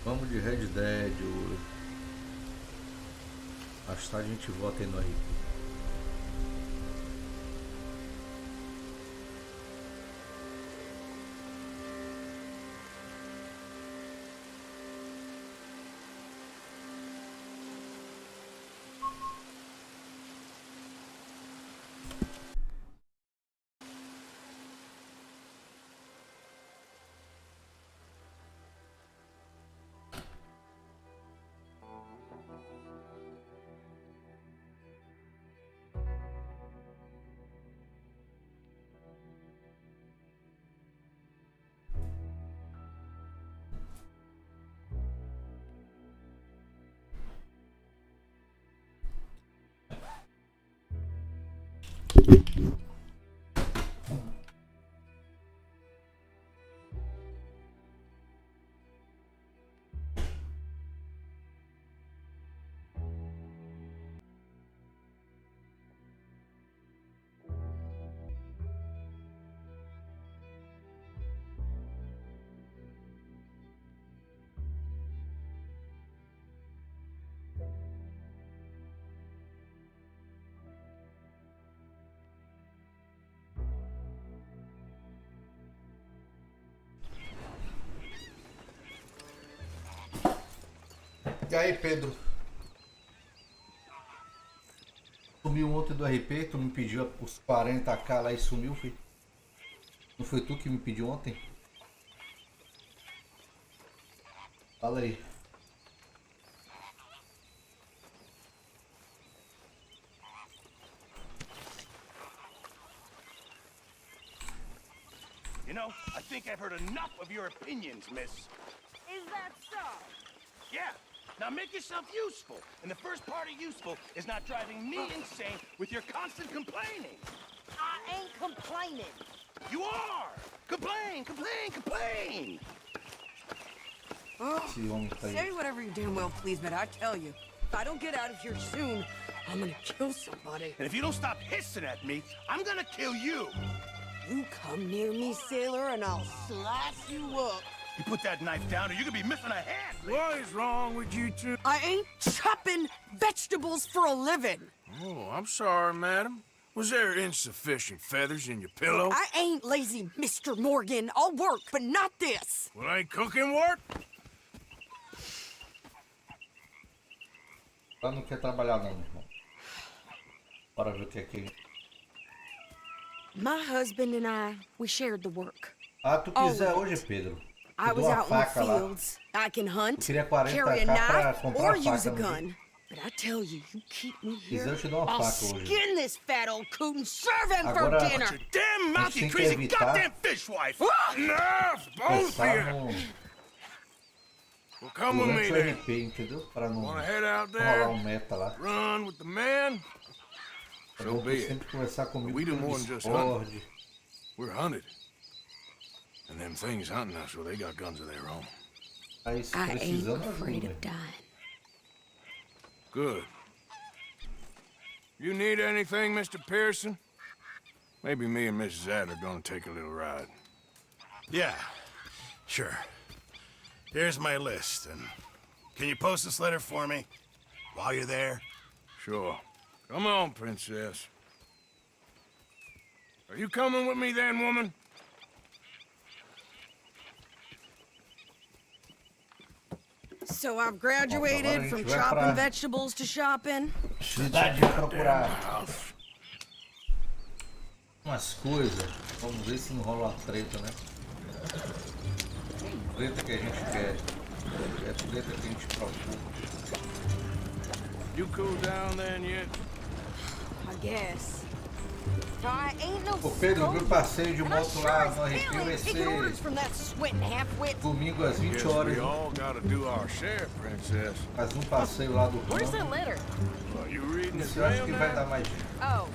Vamos de Red Dead. Mais tarde a gente volta aí no RP. E aí, Pedro? Sumiu ontem do RP, tu me pediu os 40k lá e sumiu, filho. Não foi tu que me pediu ontem? Fala aí. You know, I think I've heard enough of your opinions, miss. Is that so? Yeah. Now make yourself useful. And the first part of useful is not driving me insane with your constant complaining. I ain't complaining. You are! Complain, complain, complain! Oh, say whatever you damn well please, but I tell you, if I don't get out of here soon, I'm gonna kill somebody. And if you don't stop hissing at me, I'm gonna kill you! You come near me, sailor, and I'll slice you up. You put that knife down or you're gonna be missing a hand! What is wrong with you two? I ain't chopping vegetables for a living. Oh, I'm sorry, madam. Was there insufficient feathers in your pillow? I ain't lazy, Mr. Morgan. I'll work, but not this. Well, ain't cooking work? Ela não quer trabalhar não, meu irmão. Bora ver o que é que... My husband and I, we shared the work. Ah, tu quiser hoje, Pedro. I was out in the fields. I can hunt, carry a knife, or use a gun. But I tell you, you keep me here, I'll skin this fat old coot and serve him for dinner. Your damn mouth, you crazy goddamn fishwife! Enough, both of you! Well, come with me then. Entendeu? Para não Wanna head out rolar there? meta lá. Run with the man? So be it. Sempre conversar comigo We do pelo more than just Discord. hunt. We're hunted. And them things hunting us, well, they got guns of their own. Aí, se I ain't precisando, afraid ajuda. of dying. Good. You need anything, Mr. Pearson? Maybe me and Mrs. Adler are gonna take a little ride. Yeah, sure. Here's my list, and can you post this letter for me while you're there? Sure. Come on, princess. Are you coming with me then, woman? So I've graduated from chopping vegetables to shopping. Cidade de procurar umas coisas. Vamos ver se enrola uma treta, né? Treta que a gente quer. É treta que a gente procura. You cool down then yet? I guess. I ain't no Ô Pedro, meu passeio de moto lá no RP vai ser domingo às 20 horas. We all gotta do our share, princess. Faz passeio lá do Where's the campo. letter? Well, you reading Isso this eu acho mail que vai now? dar mais gente. Oh,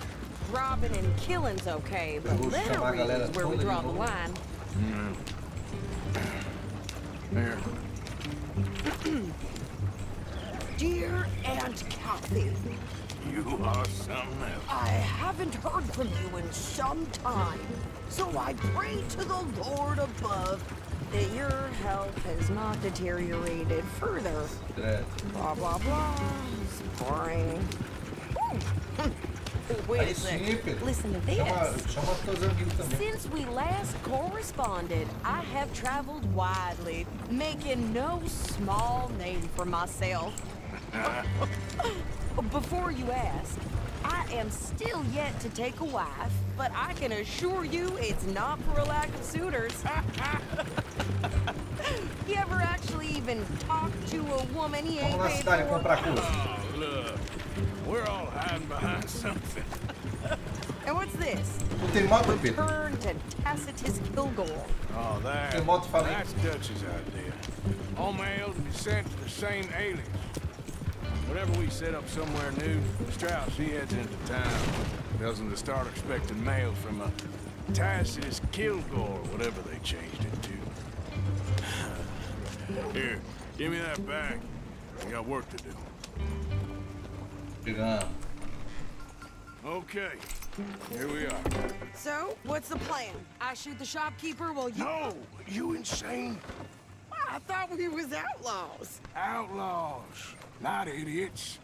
robbing and killing's okay, but vou letter chamar a galera reading's where we toda de draw the novo. line. Here. Dear Aunt Kathy, You are something else. I haven't heard from you in some time, so I pray to the Lord above that your health has not deteriorated further. Blah, blah, blah. It's boring. Wait a second. Listen to this. Since we last corresponded, I have traveled widely, making no small name for myself. Before you ask, I am still yet to take a wife, but I can assure you it's not for a lack of suitors. You ever actually even talk to a woman he ain't paid for? Oh, look. We're all hiding behind something. And what's this? Return to Tacitus Kilgore. Oh, that's Dutch's idea. All mail to be sent to the same alias. Whenever we set up somewhere new, Strauss, he heads into town. Tells them to start expecting mail from a Tacitus Kilgore, whatever they changed it to. Here, give me that bag. We got work to do. Okay, here we are. So, what's the plan? I shoot the shopkeeper while you... No! You insane? I thought we was outlaws. Outlaws, not idiots.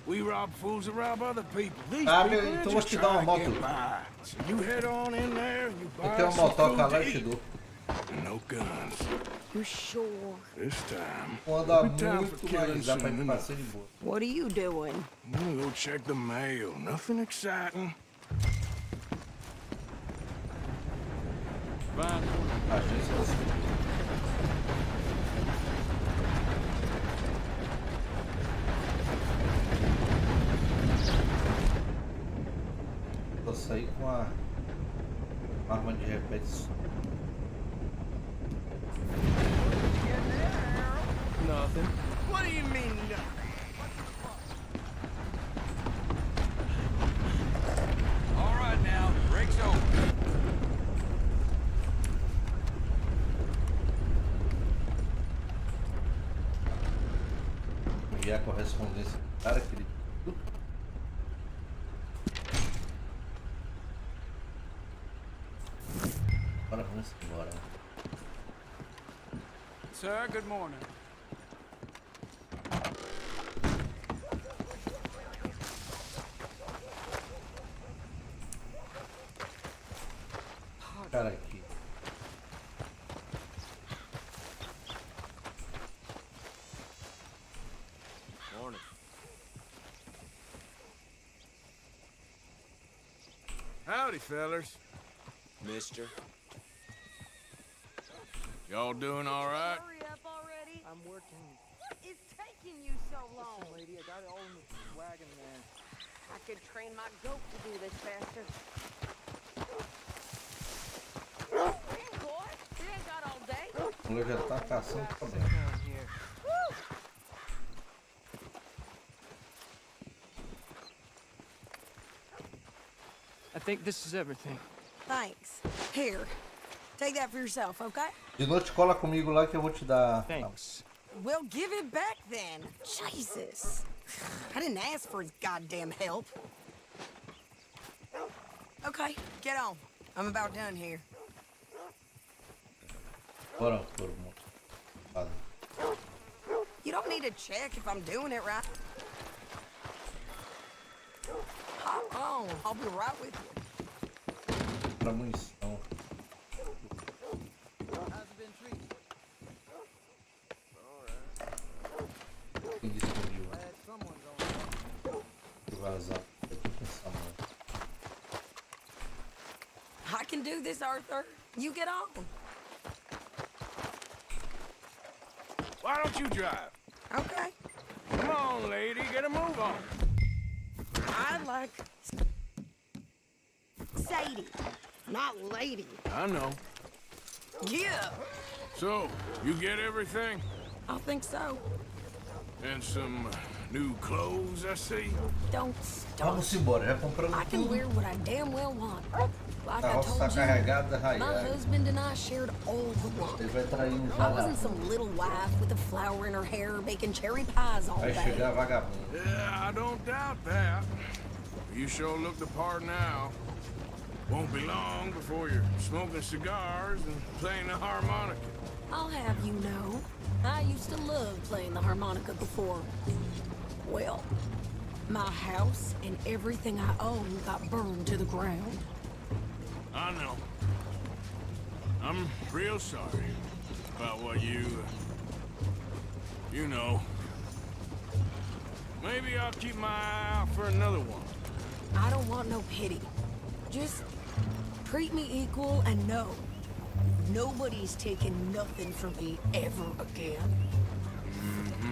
We rob fools that rob other people. These Ah, people então are vou just te dar uma trying to moto. get by. So you head on in there and you Eu buy tenho some motoca lá food e to te eat. dou. No guns. You sure? This time. Anda Good time muito for killing mais, dá pra soon ir enough. passeio de boa. What are you doing? I'm gonna go check the mail. Nothing exciting. Fine. Agência assim. Vou sair com a arma de repetição. Nothing. What do you mean, nothing? All right now, break's over. E a correspondência do cara que ele... Bora, vamos embora. Sir, good morning. Cara aqui. Morning. Howdy, fellers. Mister. Y'all doing all right? Hurry up already. I'm working. What is taking you so long? Listen, lady, I got it all in the wagon there. I could train my goat to do this faster. Man, boy, you ain't got all day. O moleque já tá caçando problema. Down here. I think this is everything. Thanks. Here, take that for yourself, okay? De noite cola comigo lá que eu vou te dar. Thanks. Well, give it back then. Jesus. I didn't ask for his goddamn help. Okay, get on. I'm about done here. Bora, todo mundo. Vale. You don't need to check if I'm doing it right. Hop on. I'll be right with you. Pra munição. How's it been treated? Quem disponível. Glad someone's on. Que vazar. Eu tô pensando. I can do this, Arthur. You get on. Why don't you drive? Okay. Come on, lady, get a move on. I like Sadie, not lady. I know. Yeah, So, you get everything? I think so. And some new clothes, I see? Don't start. Vamos embora, já compramos I can tudo. wear what I damn well want. Like A I roça tá told you, carregada, my raiada. husband and I shared all the Ele work. vai trair um I já wasn't lá. some little wife with a flower in her hair baking cherry pies all Vai day. chegar vagabundo. Yeah, I don't doubt that. You sure look the part now. Won't be long before you're smoking cigars and playing the harmonica. I'll have you know, I used to love playing the harmonica before. Well, my house and everything I own got burned to the ground. I know. I'm real sorry about what you know. Maybe I'll keep my eye out for another one. I don't want no pity. Just treat me equal and know nobody's taking nothing from me ever again. Mm-hmm.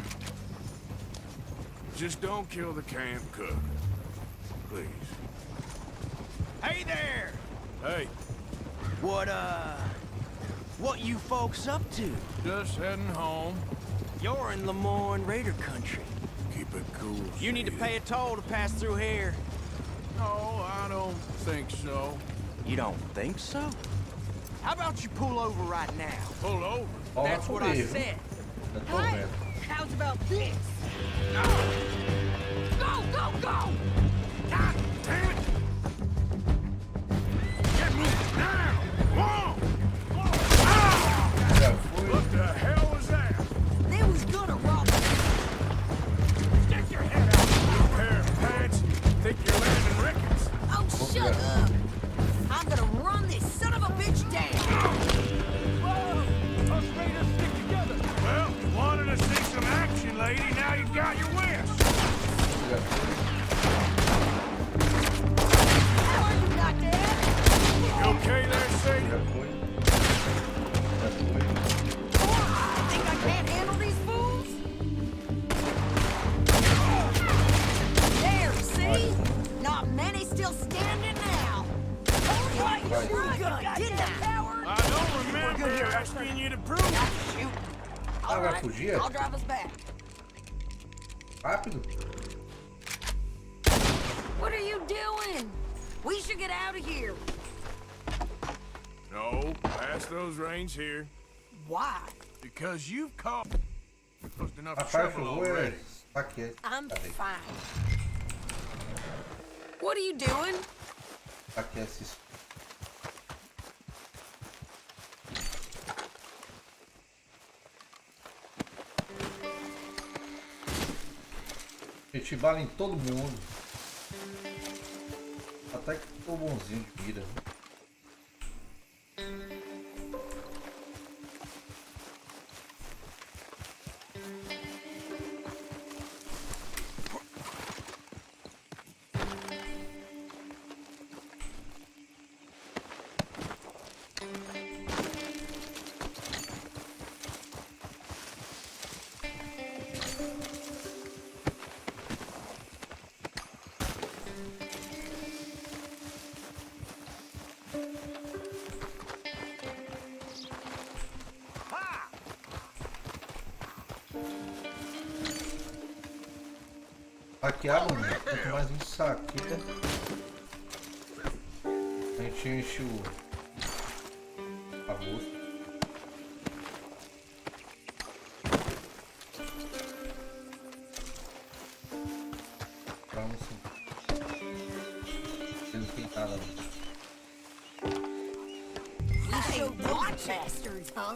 Just don't kill the camp cook. Please. Hey there! Hey, What you folks up to? just heading home. You're in Lemoyne Raider country. Keep it cool. You need to Sadie. pay a toll to pass through here. No, I don't think so. You don't think so? How about you pull over right now? Pull over. Ó, That's what I comigo. said. Eu tô Hey, vendo. how's about this? Go, go, go! God damn it! Get moving now! Come on! Já fui. What the hell was that? They was gonna rob me. Stick your head out, you pair of pants. Think you're landing Ricketts? Oh, shut up! I'm gonna run this son of a bitch down! Whoa! Us raiders stick together. Well, you wanted to see some action, lady. Now you've got your wish. Já fui. How are you not dead? You okay there, Sadie? Já fui. Já fui. Think I can't handle these fools? There, see? Not many still standing now. Right, Right. gun, didn't I? I don't remember asking you to prove. Shoot. Ah, All vai right, fugir? I'll drive us back. Rápido. What are you doing? We should get out of here. No, pass those reins here. Why? Because you've caused enough Rapaz, trouble eu vou already. aqui. I'm Cadê? fine. What are you doing? Aqui esse. Meti bala em todo mundo. Até que ficou bonzinho de mira. Hackeado, mano. Quanto mais um saco aqui, tá? A gente enche a bolsa. Vamos sim. Não tem nada, não. You showed those bastards, huh?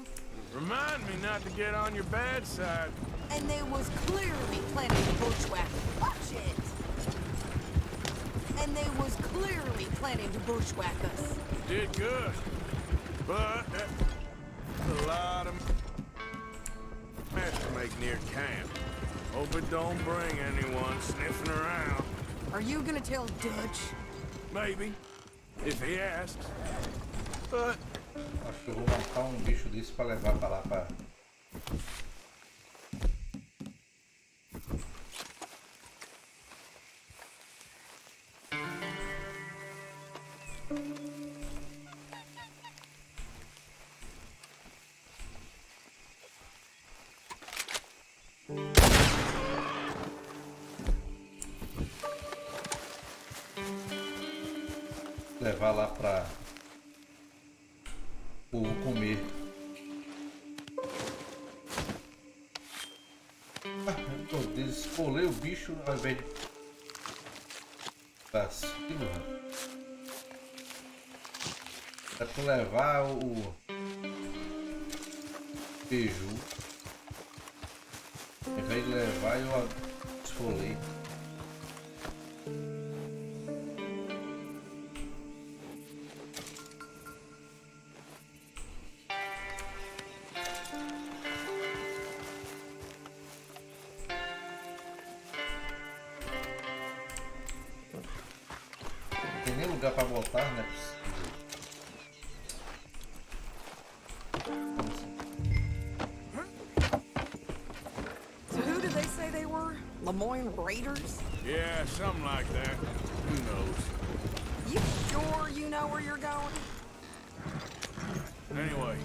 Remind me not to get on your bad side. And they was clearly planning to bushwhack. Watch it! And they was clearly planning to bushwhack us. You did good. But that's a lot of mess to make near camp. Hope it don't bring anyone sniffing around. Are you gonna tell Dutch? Maybe. If he asks. But Acho que eu vou montar bicho desse pra levar pra lá pra... Levar lá pra o comer. Meu Deus, escolhi o bicho ao invés de vacilo. É pra levar o Beiju. Ao invés de levar, eu esfolei. Não tem nem lugar para botar, né? Lemoyne Raiders? Yeah, something like that. Who knows? You sure you know where you're going? Anyway,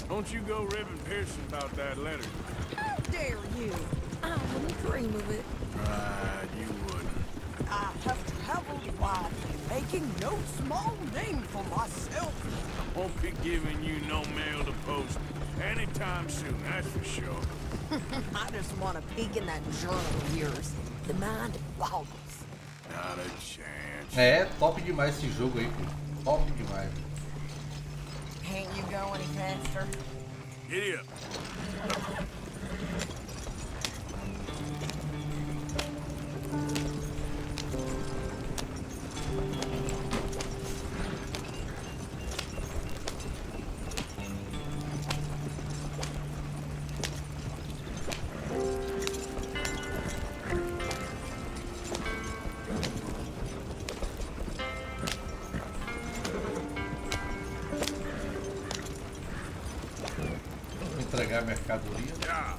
don't you go ribbing Pearson about that letter. How dare you? I wouldn't dream of it. Right, you wouldn't. I have traveled widely, making no small name for myself. I won't be giving you no mail to post anytime soon, that's for sure. I just want to peek in that journal of yours. The mind boggles. Not a chance. É, top demais esse jogo aí, filho. Top demais. Can't you go any faster? Giddy up. Entregar a mercadoria. Yeah.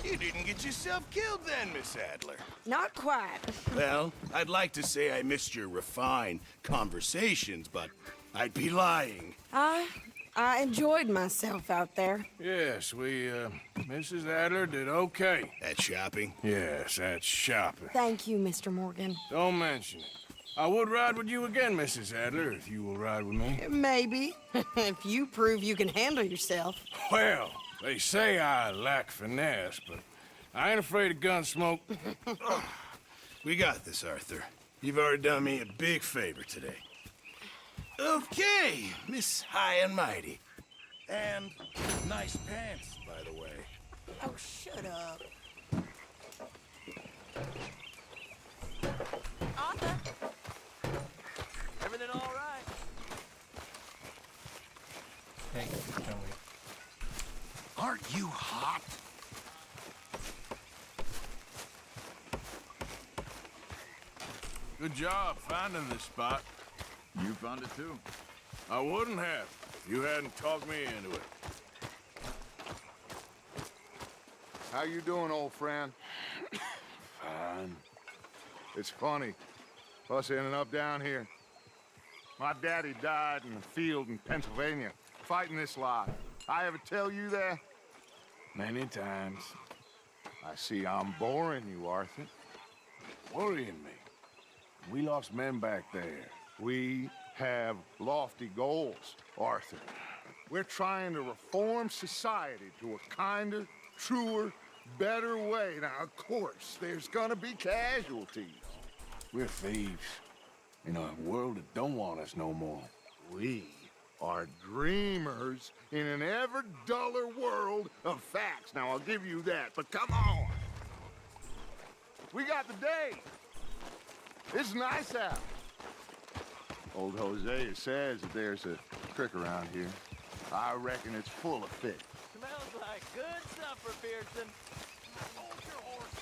You didn't get yourself killed then, Miss Adler. Not quite. Well, I'd like to say I missed your refined conversations, but I'd be lying. I enjoyed myself out there. Yes, Mrs. Adler did okay. At shopping? Yes, that's shopping. Thank you, Mr. Morgan. Don't mention it. I would ride with you again, Mrs. Adler, if you will ride with me. Maybe. If you prove you can handle yourself. Well, they say I lack finesse, but I ain't afraid of gun smoke. We got this, Arthur. You've already done me a big favor today. Okay, Miss High and Mighty. And nice pants, by the way. Oh, shut up. Arthur! Everything all right? Thank you. Can't wait. Aren't you hot? Good job finding this spot. You found it too. I wouldn't have if you hadn't talked me into it. How you doing, old friend? Fine. It's funny, us ending up down here. My daddy died in the field in Pennsylvania, fighting this lot. I ever tell you that? Many times. I see I'm boring you, Arthur. Worrying me. We lost men back there. We have lofty goals, Arthur. We're trying to reform society to a kinder, truer, better way. Now, of course, there's gonna be casualties. We're thieves in a world that don't want us no more. We are dreamers in an ever duller world of facts. Now, I'll give you that, but come on. We got the day. It's nice out. Old Hosea says that there's a creek around here. I reckon it's full of fish. Smells like good supper, Pearson. Hold your horse.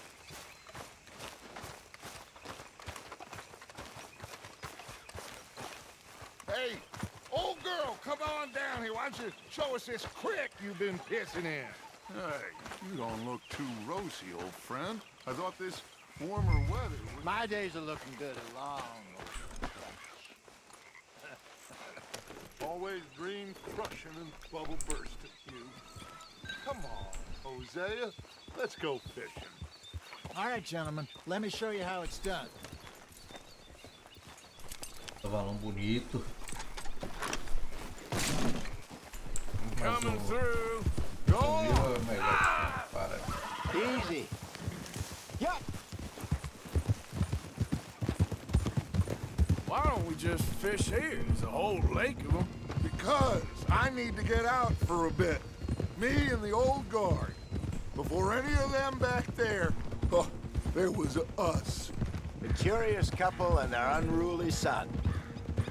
Hey, old girl, come on down here. Why don't you show us this creek you've been pissing in? Hey, you don't look too rosy, old friend. I thought this warmer weather was... My days are looking good along. Always green crushing and bubble bursting, you. Come on, Hosea. Let's go fishing. All right, gentlemen. Let me show you how it's done. Cavalão bonito. Coming through. Go! Para. Easy. Yup. just fish here? There's a whole lake of them. Because I need to get out for a bit. Me and the old guard. Before any of them back there, there was us. A curious couple and their unruly son.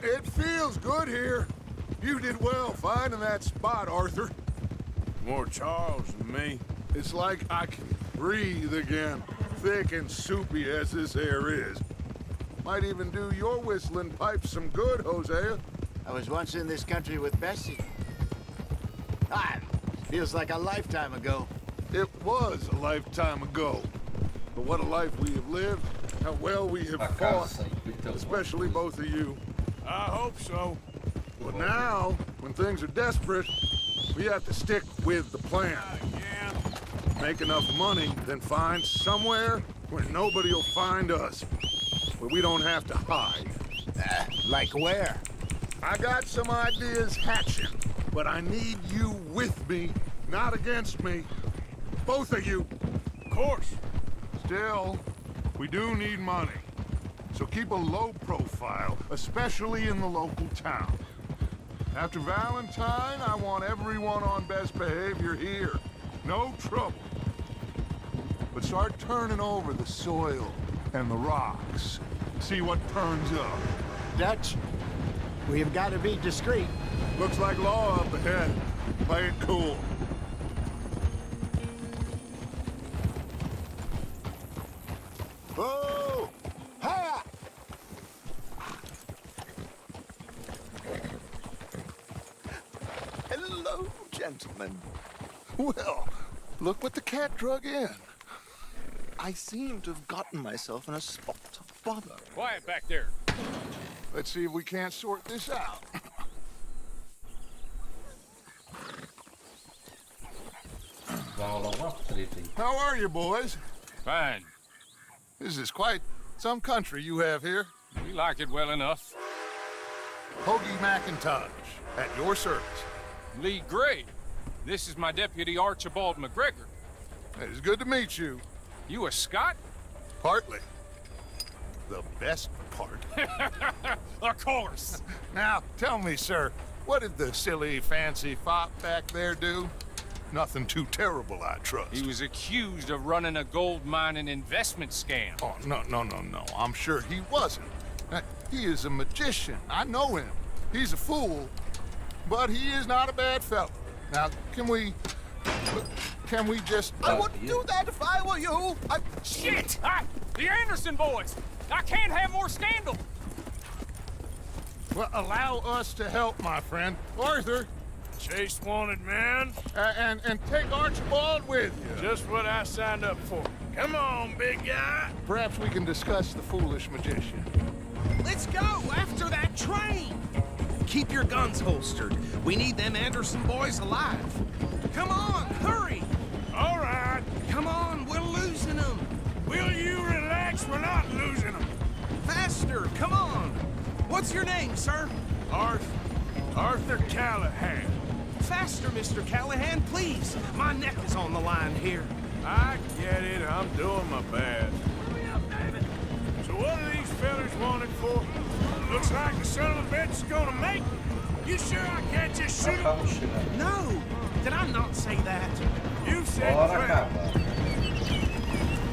It feels good here. You did well finding that spot, Arthur. More Charles than me. It's like I can breathe again, thick and soupy as this air is. Might even do your whistling pipes some good, Hosea. I was once in this country with Bessie. Feels like a lifetime ago. It was a lifetime ago. But what a life we have lived, how well we have fought, especially both of you. I hope so. But now, when things are desperate, we have to stick with the plan. Yeah. Make enough money, then find somewhere where nobody will find us. Where we don't have to hide. Like where? I got some ideas hatching, but I need you with me, not against me. Both of you. Of course. Still, we do need money. So keep a low profile, especially in the local town. After Valentine, I want everyone on best behavior here. No trouble. But start turning over the soil and the rocks. See what turns up. Dutch, we've got to be discreet. Looks like law up ahead. Play it cool. Whoa! Hiya! Hello, gentlemen. Well, look what the cat drug in. I seem to have gotten myself in a spot of bother. Quiet back there. Let's see if we can't sort this out. How are you, boys? Fine. This is quite some country you have here. We like it well enough. Hoagie McIntosh, at your service. Lee Gray. This is my deputy Archibald McGregor. It is good to meet you. You a Scot? Partly. The best part. Of course. Now, tell me, sir, what did the silly, fancy fop back there do? Nothing too terrible, I trust. He was accused of running a gold mining investment scam. Oh, no. I'm sure he wasn't. He is a magician. I know him. He's a fool, but he is not a bad fellow. Now, can we just... I wouldn't do that if I were you. Shit! The Anderson boys! I can't have more scandal! Well, allow us to help, my friend. Arthur. Chase wanted man. And take Archibald with you. Just what I signed up for. Come on, big guy. Perhaps we can discuss the foolish magician. Let's go after that train. Keep your guns holstered. We need them Anderson boys alive. Come on, hurry. All right. Come on, we're losing them. Will you relax? We're not losing them. Faster, come on. What's your name, sir? Arthur Callahan. Faster, Mr. Callahan, please. My neck is on the line here. I get it. I'm doing my best. Hurry up, David. So what are these fellas wanted for? Looks like the son of a bitch is gonna make it. You sure I can't just shoot him? No. Did I not say that? You said crap.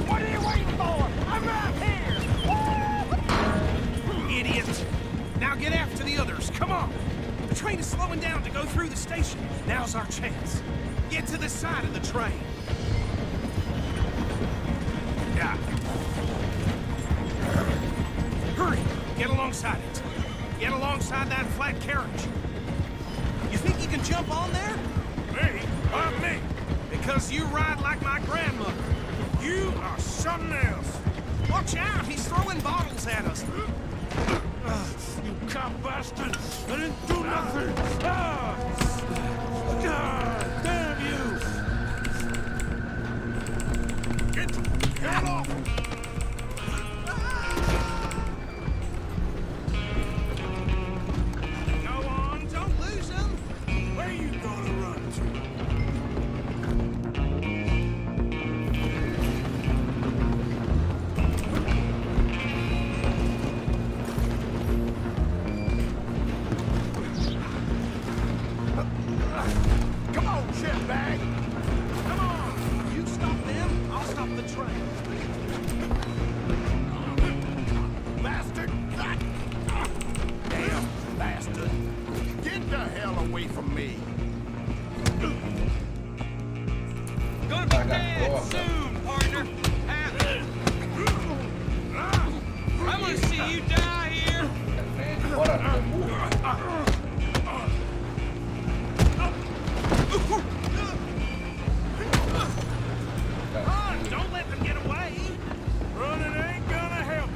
What are you waiting for? I'm right here. Idiot. Now get after the others. Come on. The train is slowing down to go through the station. Now's our chance. Get to the side of the train. Yeah. Hurry. Get alongside it. Get alongside that flat carriage. You think you can jump on there? Me? Why me? Because you ride like my grandmother. You are something else. Watch out, he's throwing bottles at us. You cop bastard! I didn't do nothing! God damn you! Get off! Go on, don't lose him. Where you gonna run to? from me. Gonna be dead soon, partner. I'm gonna see you die here. Don't let them get away. Running ain't gonna help.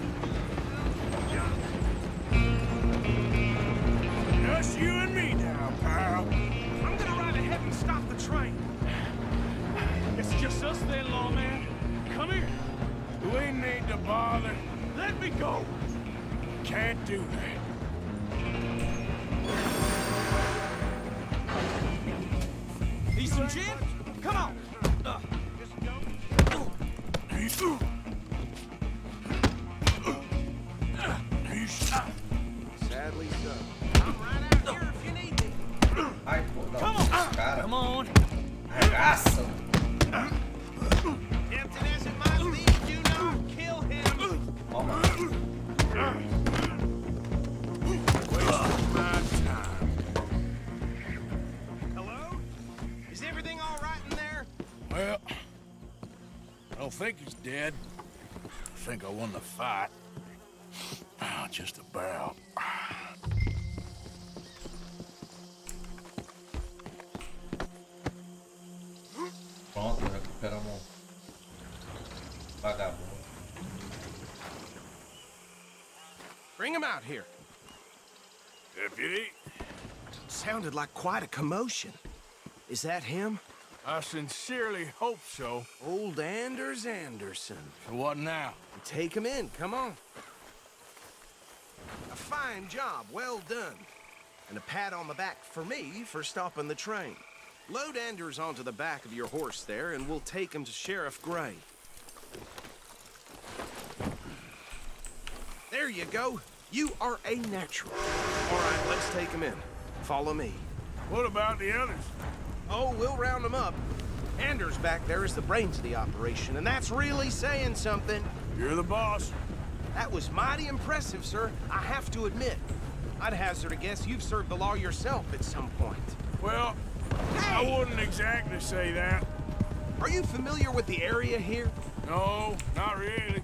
Just you and me now, pal. I'm gonna ride ahead and stop the train. It's just us then, lawman. Come here. We need to bother. Let me go. Can't do that. Need some gin? Come on. Sadly so. I'm right out here if you need me. Ai, pô, dá Come um on. cara. Come on. Arregaça. Tempting as it might be, do not kill him. Toma. Hello? Is everything all right in there? Well, I don't think he's dead. I think I won the fight. Just about. Pronto, recuperamos vagabundo. Bring him out here. Deputy, Sounded like quite a commotion. Is that him? I sincerely hope so. Old Anders Anderson. So what now? Take him in, come on. A fine job, well done. And a pat on the back for me for stopping the train. Load Anders onto the back of your horse there, and we'll take him to Sheriff Gray. There you go. You are a natural. All right, let's take him in. Follow me. What about the others? Oh, we'll round them up. Anders back there is the brains of the operation, and that's really saying something. You're the boss. That was mighty impressive, sir. I have to admit. I'd hazard a guess you've served the law yourself at some point. Well, I wouldn't exactly say that. Are you familiar with the area here? No, not really.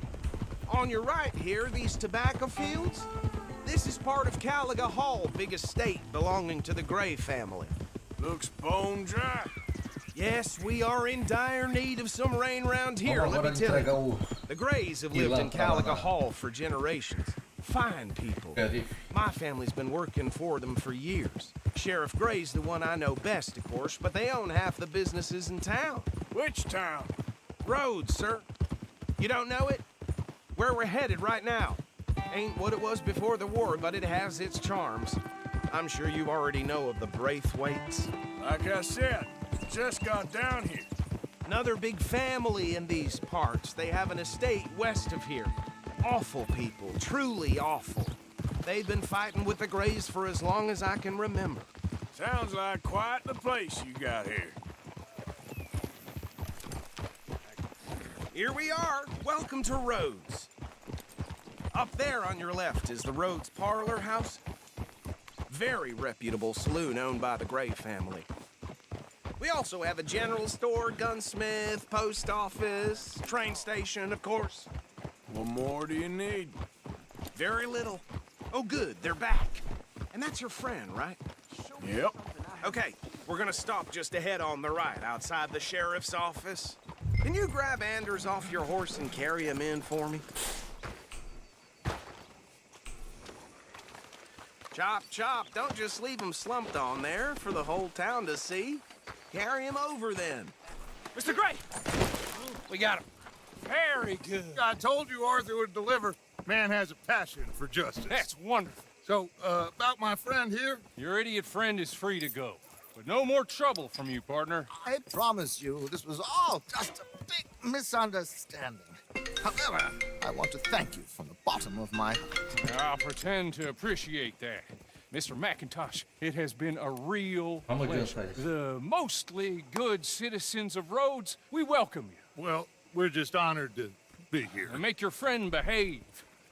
On your right here, these tobacco fields? This is part of Caliga Hall, big estate belonging to the Gray family. Looks bone dry. Yes, we are in dire need of some rain round here, let me tell you. The Grays have lived in Caliga Hall for generations. Fine people. My family's been working for them for years. Sheriff Gray's the one I know best, of course, but they own half the businesses in town. Which town? Rhodes, sir. You don't know it? Where we're headed right now. Ain't what it was before the war, but it has its charms. I'm sure you already know of the Braithwaites. Like I said, just got down here. Another big family in these parts. They have an estate west of here. Awful people, truly awful. They've been fighting with the Grays for as long as I can remember. Sounds like quite the place you got here. Here we are. Welcome to Rhodes. Up there on your left is the Rhodes Parlor House. Very reputable saloon owned by the Gray family. We also have a general store, gunsmith, post office, train station, of course. What more do you need? Very little. Oh, good, they're back. And that's your friend, right? Yep. Okay, we're gonna stop just ahead on the right, outside the sheriff's office. Can you grab Anders off your horse and carry him in for me? Chop, chop, don't just leave him slumped on there for the whole town to see. Carry him over then. Mr. Gray! We got him. Very good. I told you Arthur would deliver. Man has a passion for justice. That's wonderful. So, about my friend here? Your idiot friend is free to go. But no more trouble from you, partner. I promise you, this was all just a big misunderstanding. However, I want to thank you from the bottom of my heart. I'll pretend to appreciate that. Mr. McIntosh, it has been a real pleasure. The mostly good citizens of Rhodes, we welcome you. Well, we're just honored to be here. And make your friend behave.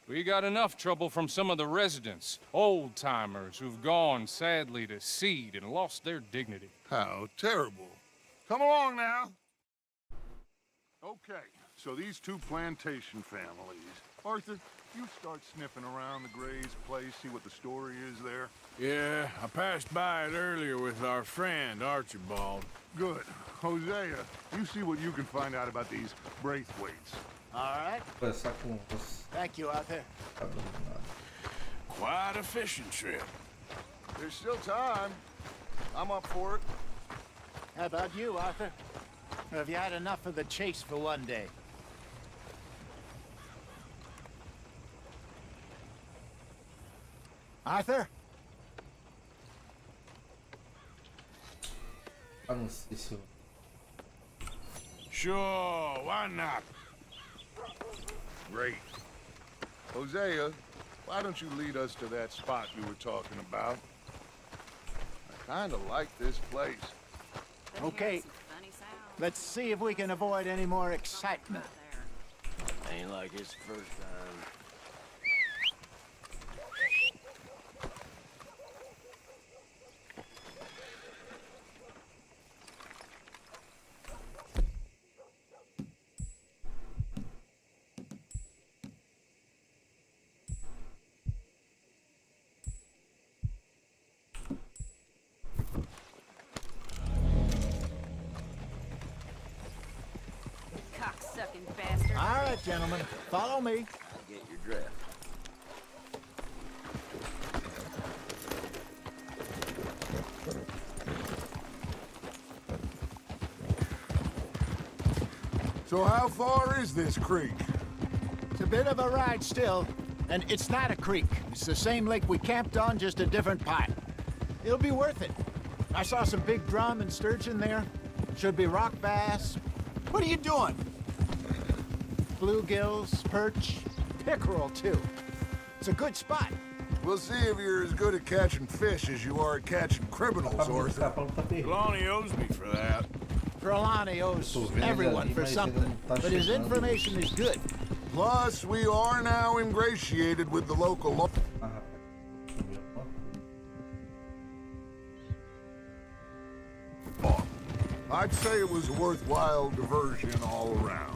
We got enough trouble from some of the residents, old-timers who've gone, sadly, to seed and lost their dignity. How terrible. Come along now. Okay, so these two plantation families. Arthur, you start sniffing around the Gray's place, see what the story is there. Yeah, I passed by it earlier with our friend, Archibald. Good. Hosea, you see what you can find out about these Braithwaites. All right. Thank you, Arthur. Quite a fishing trip. There's still time. I'm up for it. How about you, Arthur? Or have you had enough of the chase for one day? Arthur? Sure, why not? Great. Hosea, why don't you lead us to that spot you were talking about? I kind of like this place. Okay. Let's see if we can avoid any more excitement. Ain't like it's the first time. Cocksucking bastard. All right, gentlemen, follow me. I get your drift. So how far is this creek? It's a bit of a ride still, and it's not a creek. It's the same lake we camped on, just a different part. It'll be worth it. I saw some big drum and sturgeon there. Should be rock bass. What are you doing? Bluegills, perch, pickerel, too. It's a good spot. We'll see if you're as good at catching fish as you are at catching criminals, Arthur. Trelawney owes me for that. Trelawney owes everyone for something, but his information is good. Plus, we are now ingratiated with the local law. I'd say it was a worthwhile diversion all around.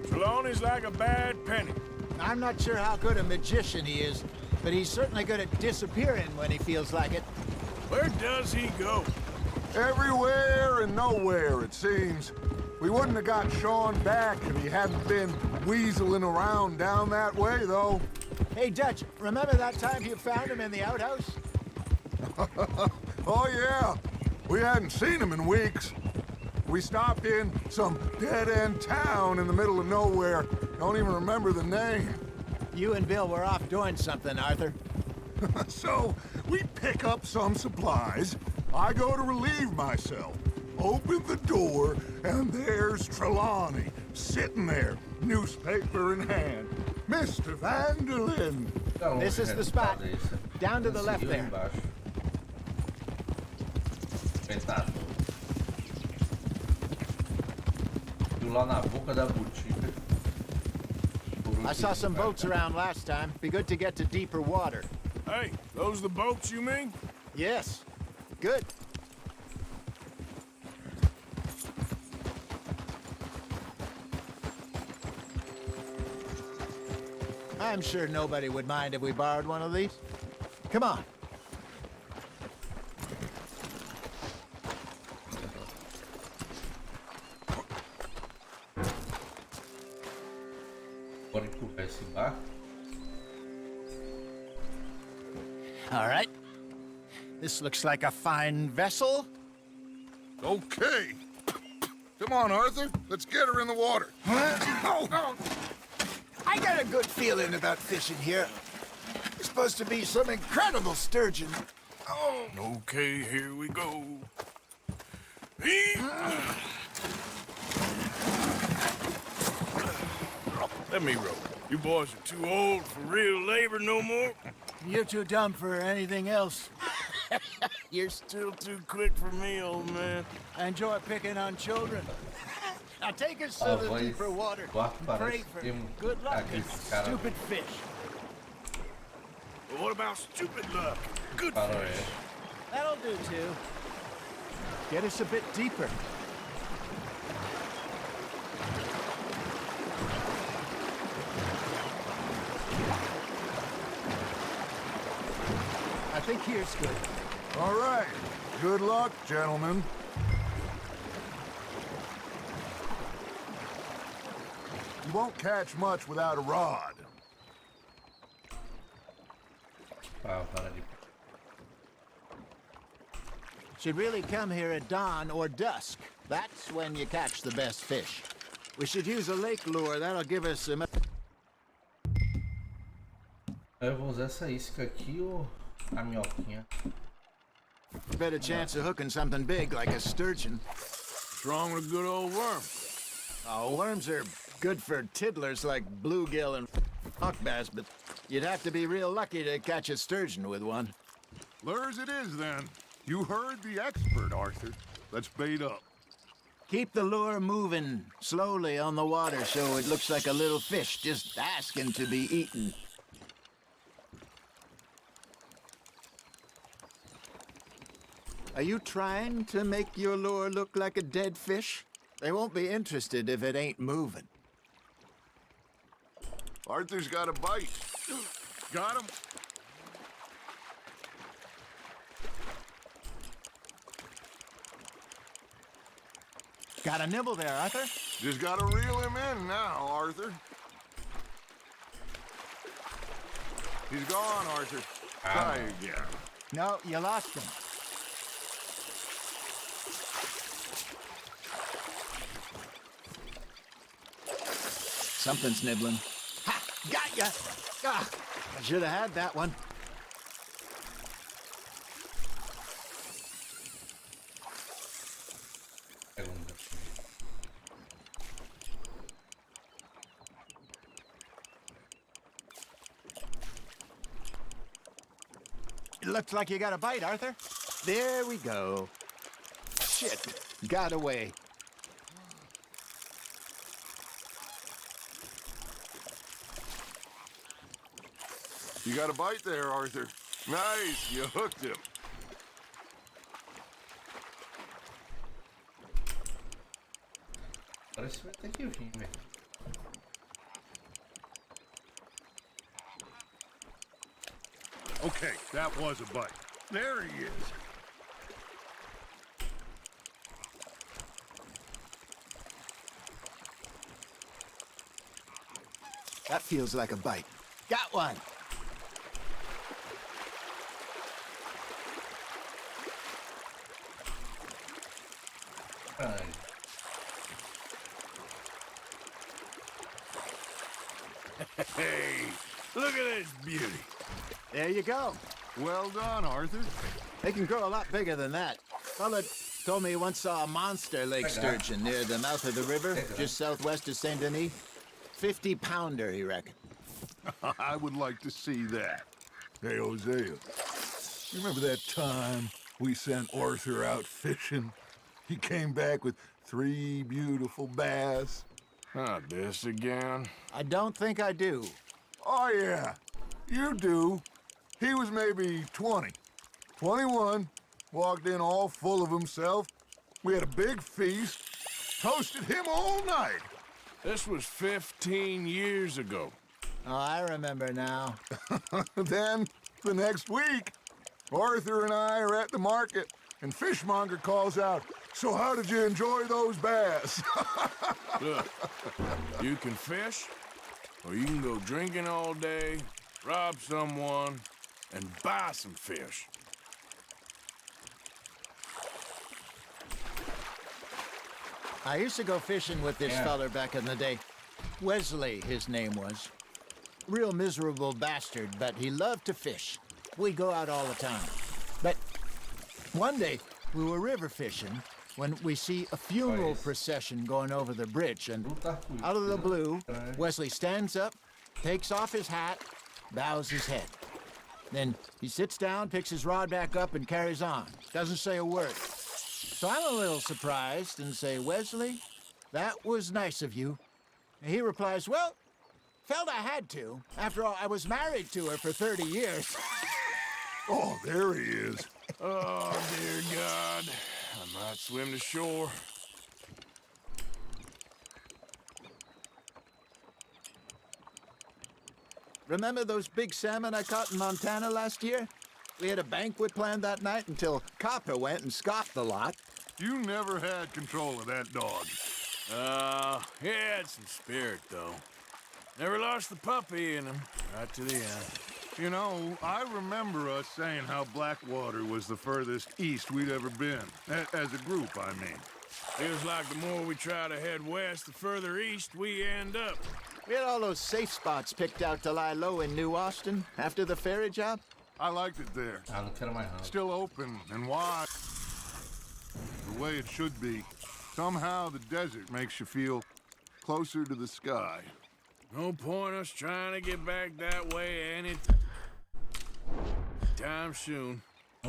Trelawney's like a bad penny. I'm not sure how good a magician he is, but he's certainly good at disappearing when he feels like it. Where does he go? Everywhere and nowhere, it seems. We wouldn't have got Sean back if he hadn't been weaseling around down that way, though. Hey, Dutch, remember that time you found him in the outhouse? Oh, yeah. We hadn't seen him in weeks. We stopped in some dead-end town in the middle of nowhere. Don't even remember the name. You and Bill were off doing something, Arthur. So, we pick up some supplies. I go to relieve myself. Open the door, and there's Trelawney, sitting there, newspaper in hand. Mr. Vanderlyn. This is the spot. Down to the left there. I saw some boats around last time. Be good to get to deeper water. Hey, those the boats you mean? Yes. Good. I'm sure nobody would mind if we borrowed one of these. Come on. All right. This looks like a fine vessel. Okay. Come on, Arthur. Let's get her in the water. Oh. I got a good feeling about fishing here. There's supposed to be some incredible sturgeon. Oh. Okay, here we go. Let me row. You boys are too old for real labor no more. You're too dumb for anything else. You're still too quick for me, old man. I enjoy picking on children. Now take us to the deeper water. Pray for good luck and stupid fish. Well, what about stupid luck? Good fish. That'll do, too. Get us a bit deeper. I think here's good. All right. Good luck, gentlemen. You won't catch much without a rod. Should really come here at dawn or dusk. That's when you catch the best fish. We should use a lake lure. That'll give us a... Eu vou usar essa isca aqui ou a minhoquinha? Better chance of hooking something big like a sturgeon. What's wrong with good old worm? Oh, worms are good for tiddlers like bluegill and hawk bass, but you'd have to be real lucky to catch a sturgeon with one. Lures it is, then. You heard the expert, Arthur. Let's bait up. Keep the lure moving slowly on the water so it looks like a little fish just asking to be eaten. Are you trying to make your lure look like a dead fish? They won't be interested if it ain't moving. Arthur's got a bite. Got him? Got a nibble there, Arthur? Just gotta reel him in now, Arthur. He's gone, Arthur. Try again. No, you lost him. Something's nibbling. Ha! Got ya! Ah, I should have had that one. It looks like you got a bite, Arthur. There we go. Shit, got away. You got a bite there, Arthur. Nice, you hooked him. Parece que vai ter que vir, velho. Okay, that was a bite. There he is. That feels like a bite. Got one. Hey, look at this beauty. There you go. Well done, Arthur. They can grow a lot bigger than that. Fella told me he once saw a monster lake sturgeon near the mouth of the river, just southwest of Saint Denis. 50-pounder, he reckoned. I would like to see that. Hey, Hosea, you remember that time we sent Arthur out fishing? He came back with 3 beautiful bass. Not this again. I don't think I do. Oh, yeah, you do. He was maybe 20, 21, walked in all full of himself. We had a big feast, toasted him all night. This was 15 years ago. Oh, I remember now. Then, the next week, Arthur and I are at the market, and Fishmonger calls out, "So how did you enjoy those bass?" Look, you can fish, or you can go drinking all day, rob someone, and buy some fish. I used to go fishing with this feller back in the day. Wesley, his name was. Real miserable bastard, but he loved to fish. We'd go out all the time. But one day, we were river fishing when we see a funeral procession going over the bridge, and out of the blue, Wesley stands up, takes off his hat, bows his head. Then he sits down, picks his rod back up, and carries on. Doesn't say a word. So I'm a little surprised and say, Wesley, that was nice of you. And he replies, well, felt I had to. After all, I was married to her for 30 years. Oh, there he is. Oh, dear God. I might swim to shore. Remember those big salmon I caught in Montana last year? We had a banquet planned that night until Copper went and scoffed the lot. You never had control of that dog. He had some spirit, though. Never lost the puppy in him, right to the end. You know, I remember us saying how Blackwater was the furthest east we'd ever been. As a group, I mean. Feels like the more we try to head west, the further east we end up. We had all those safe spots picked out to lie low in New Austin after the ferry job. I liked it there. Still open and wide. The way it should be. Somehow the desert makes you feel closer to the sky. No point us trying to get back that way any time soon.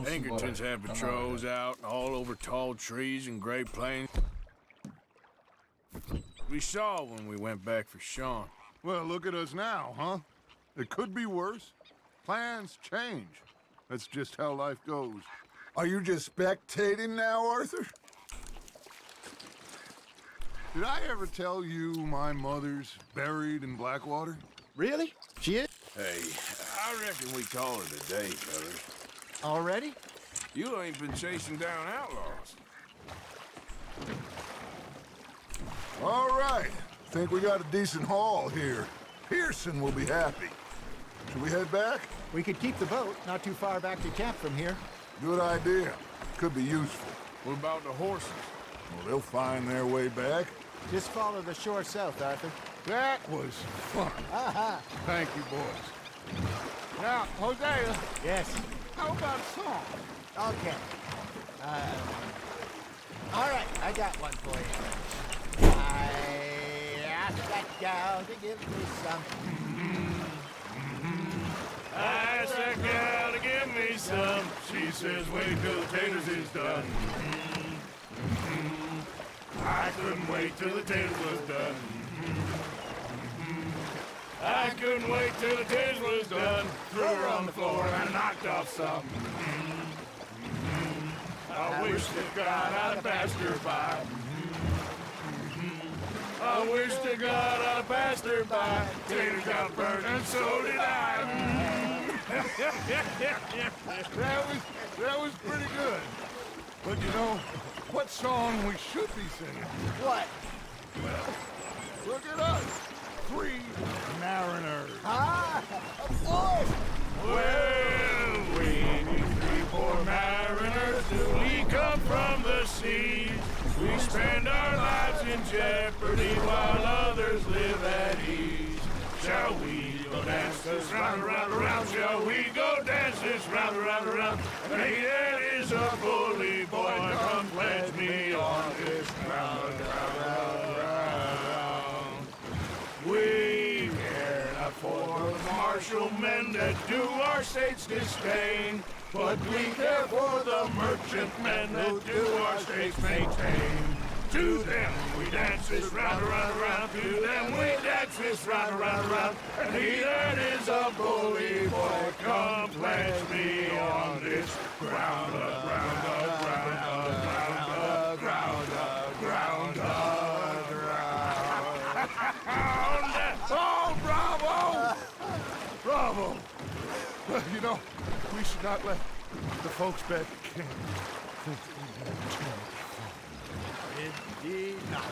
Pinkertons have patrols out all over tall trees and Great Plains. We saw when we went back for Sean. Well, look at us now, huh? It could be worse. Plans change. That's just how life goes. Are you just spectating now, Arthur? Did I ever tell you my mother's buried in Blackwater? Really? She is? Hey, I reckon we call it a day, fellas. Already? You ain't been chasing down outlaws. All right. Think we got a decent haul here. Pearson will be happy. Should we head back? We could keep the boat not too far back to camp from here. Good idea. Could be useful. What about the horses? Well, they'll find their way back. Just follow the shore south, Arthur. That was fun. Aha. Thank you, boys. Now, Hosea. Yes? How about a song? Okay. All right, I got one for you. I asked that gal to give me some. I asked that gal to give me some. She says, wait till the taters is done. I couldn't wait till the taters was done. I couldn't wait till the taters was done. Threw her on the floor and I knocked off some. I wish to God I'd have passed her by. I wish to God I'd have passed her by. Taters got burned and so did I. That was pretty good. But you know, what song we should be singing? What? Well, look at us. 3 mariners. Ah, of course. Well, we 3 poor mariners, do we come from the seas? We spend our lives in jeopardy while others live at ease. Shall we go dance this round, around, around? Shall we go dance this round, around, around? Hey, that is a bully boy, come pledge me on this ground, round. We care not for the martial men that do our state's disdain, but we care for the merchant men that do our state's maintain. To them we dance this round, around, around. To them we dance this round, around, around. And he that is a bully boy, come pledge me on this ground, ground, ground, ground, ground, ground, ground. Oh, bravo! Bravo! Well, you know, we should not let the folks back at camp think we have too much fun. Indeed not.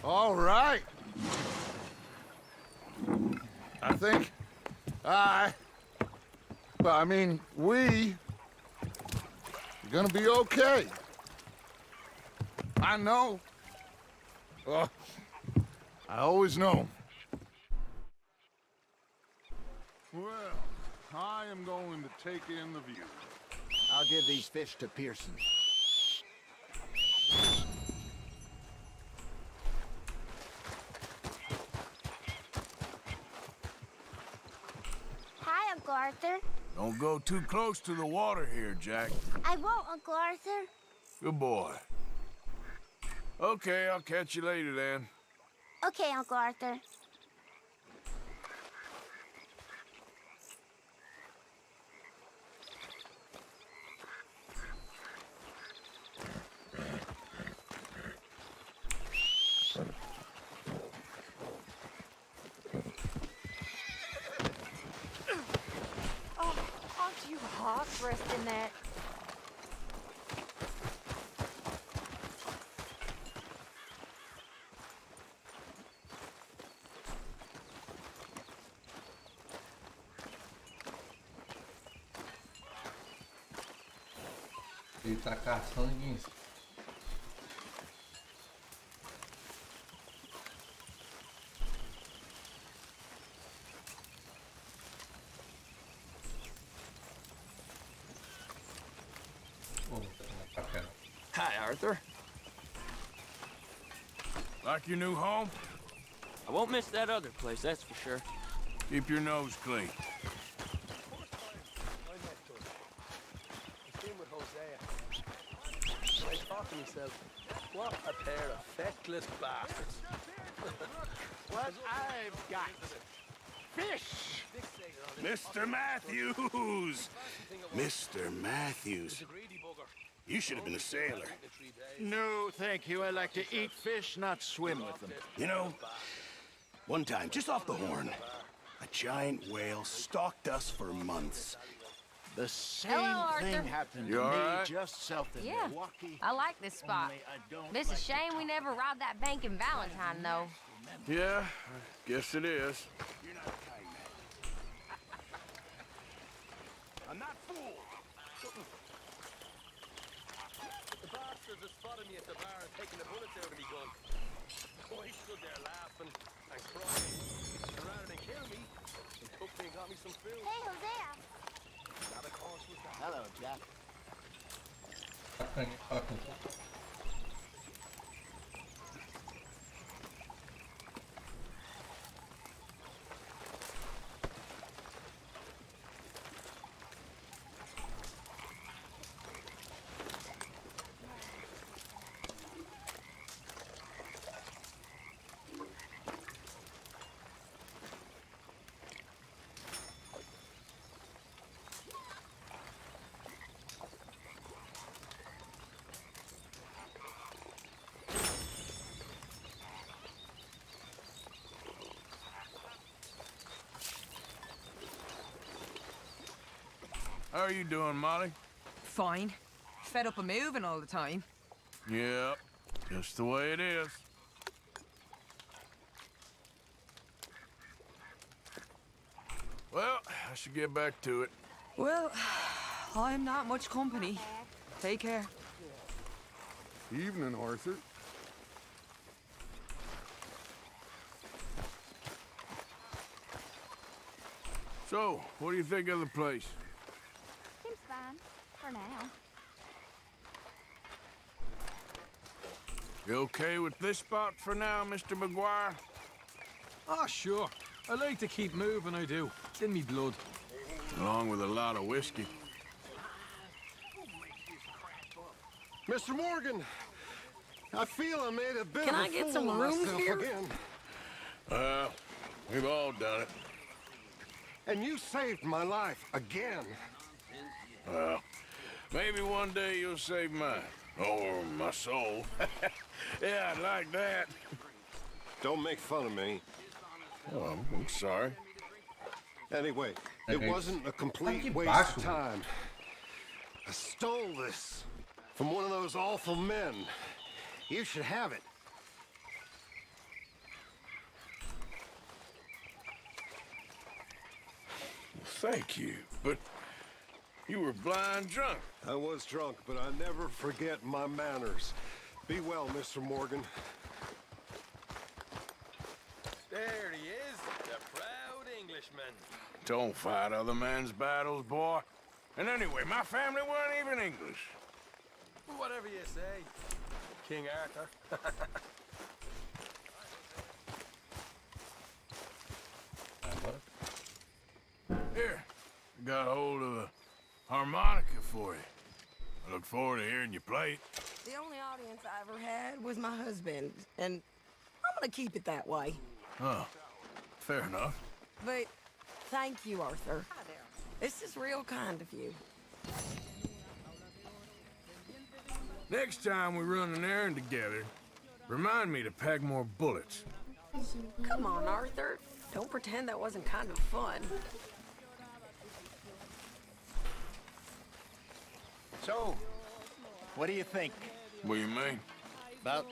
All right. I think I Well, I mean, we're gonna be okay. I know. I always know. Well, I am going to take in the view. I'll give these fish to Pearson. Hi, Uncle Arthur. Don't go too close to the water here, Jack. I won't, Uncle Arthur. Good boy. Okay, I'll catch you later then. Okay, Uncle Arthur. Oh, aren't you hot resting that? Ele tá caçando ninguém. Hi, Arthur. Like your new home? I won't miss that other place, that's for sure. Keep your nose clean. To myself, what a pair of feckless bastards. What I've got. Fish! Mr. Matthews! Mr. Matthews. You should have been a sailor. No, thank you. I like to eat fish, not swim with them. You know, one time, just off the horn, a giant whale stalked us for months. The same Arthur. thing happened You to all me right? just south of Yeah, Milwaukee. I like this spot. Only I don't It's a like shame we never robbed that bank in Valentine, though. Yeah, I guess it is. You're not a kind man. I'm not fooled. The bastards have spotted me at the bar and taken the bullets out of me gun. Oh, I stood there laughing and crying. And rather than kill me, they took me and got me some food. Hey, Hosea. That, of course, was that. Hello, Jack. How are you doing, Molly? Fine. Fed up of moving all the time. Yep, just the way it is. Well, I should get back to it. Well, I'm not much company. Take care. Evening, Arthur. So, what do you think of the place? Seems fine. For now. You okay with this spot for now, Mr. McGuire? Ah, sure. I like to keep moving, I do. It's in me blood. Along with a lot of whiskey. Mr. Morgan, I feel I made a bit Can of a I get fool some of room myself here? again. Well, we've all done it. And you saved my life again. Well, maybe one day you'll save mine. Or my soul. Yeah, I'd like that. Don't make fun of me. Oh, I'm sorry. Anyway, it wasn't a complete waste of time. I stole this from one of those awful men. You should have it. Thank you, but You were blind drunk. I was drunk, but I never forget my manners. Be well, Mr. Morgan. There he is, the proud Englishman. Don't fight other men's battles, boy. And anyway, my family weren't even English. Whatever you say, King Arthur. Here, I got a hold of a harmonica for you. I look forward to hearing you play it. The only audience I ever had was my husband, and I'm gonna keep it that way. Oh, fair enough. But thank you, Arthur. This is real kind of you. Next time we run an errand together, remind me to pack more bullets. Come on, Arthur. Don't pretend that wasn't kind of fun. So, what do you think? What do you mean? About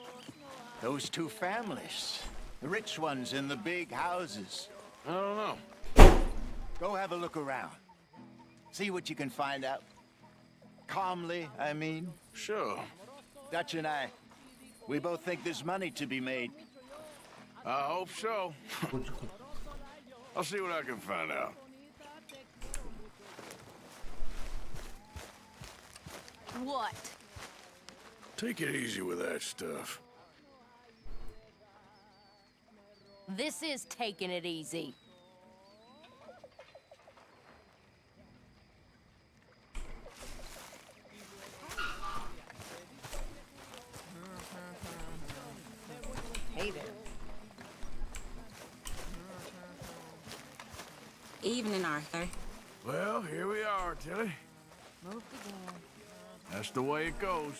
those two families. The rich ones in the big houses. I don't know. Go have a look around. See what you can find out. Calmly, I mean. Sure. Dutch and I, we both think there's money to be made. I hope so. I'll see what I can find out. What? Take it easy with that stuff. This is taking it easy. Hey there. Evening, Arthur. Well, here we are, Tilly. Moved again. That's the way it goes.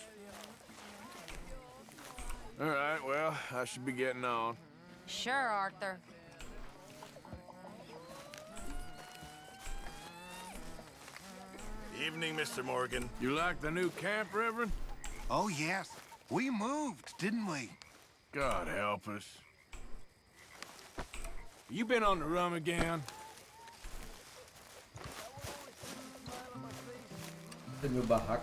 All right, well, I should be getting on. Sure, Arthur. Evening, Mr. Morgan. You like the new camp, Reverend? Oh, yes. We moved, didn't we? God help us. You been on the rum again? Esse é meu barraco.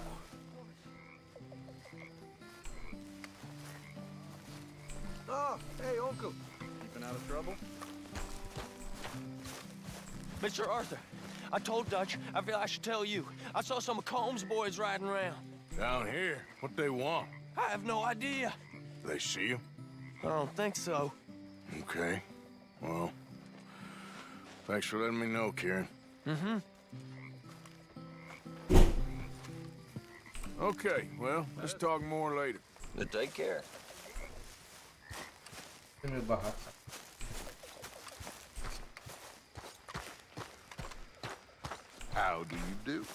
Oh, hey, Uncle. Keeping out of trouble? Mr. Arthur, I told Dutch, I feel I should tell you. I saw some of Combs' boys riding around. Down here? What they want? I have no idea. They see you? I don't think so. Okay. Well, thanks for letting me know, Kieran. Mm-hmm. Okay, well, let's talk more later. Take care. Esse é meu barraco. How do you do?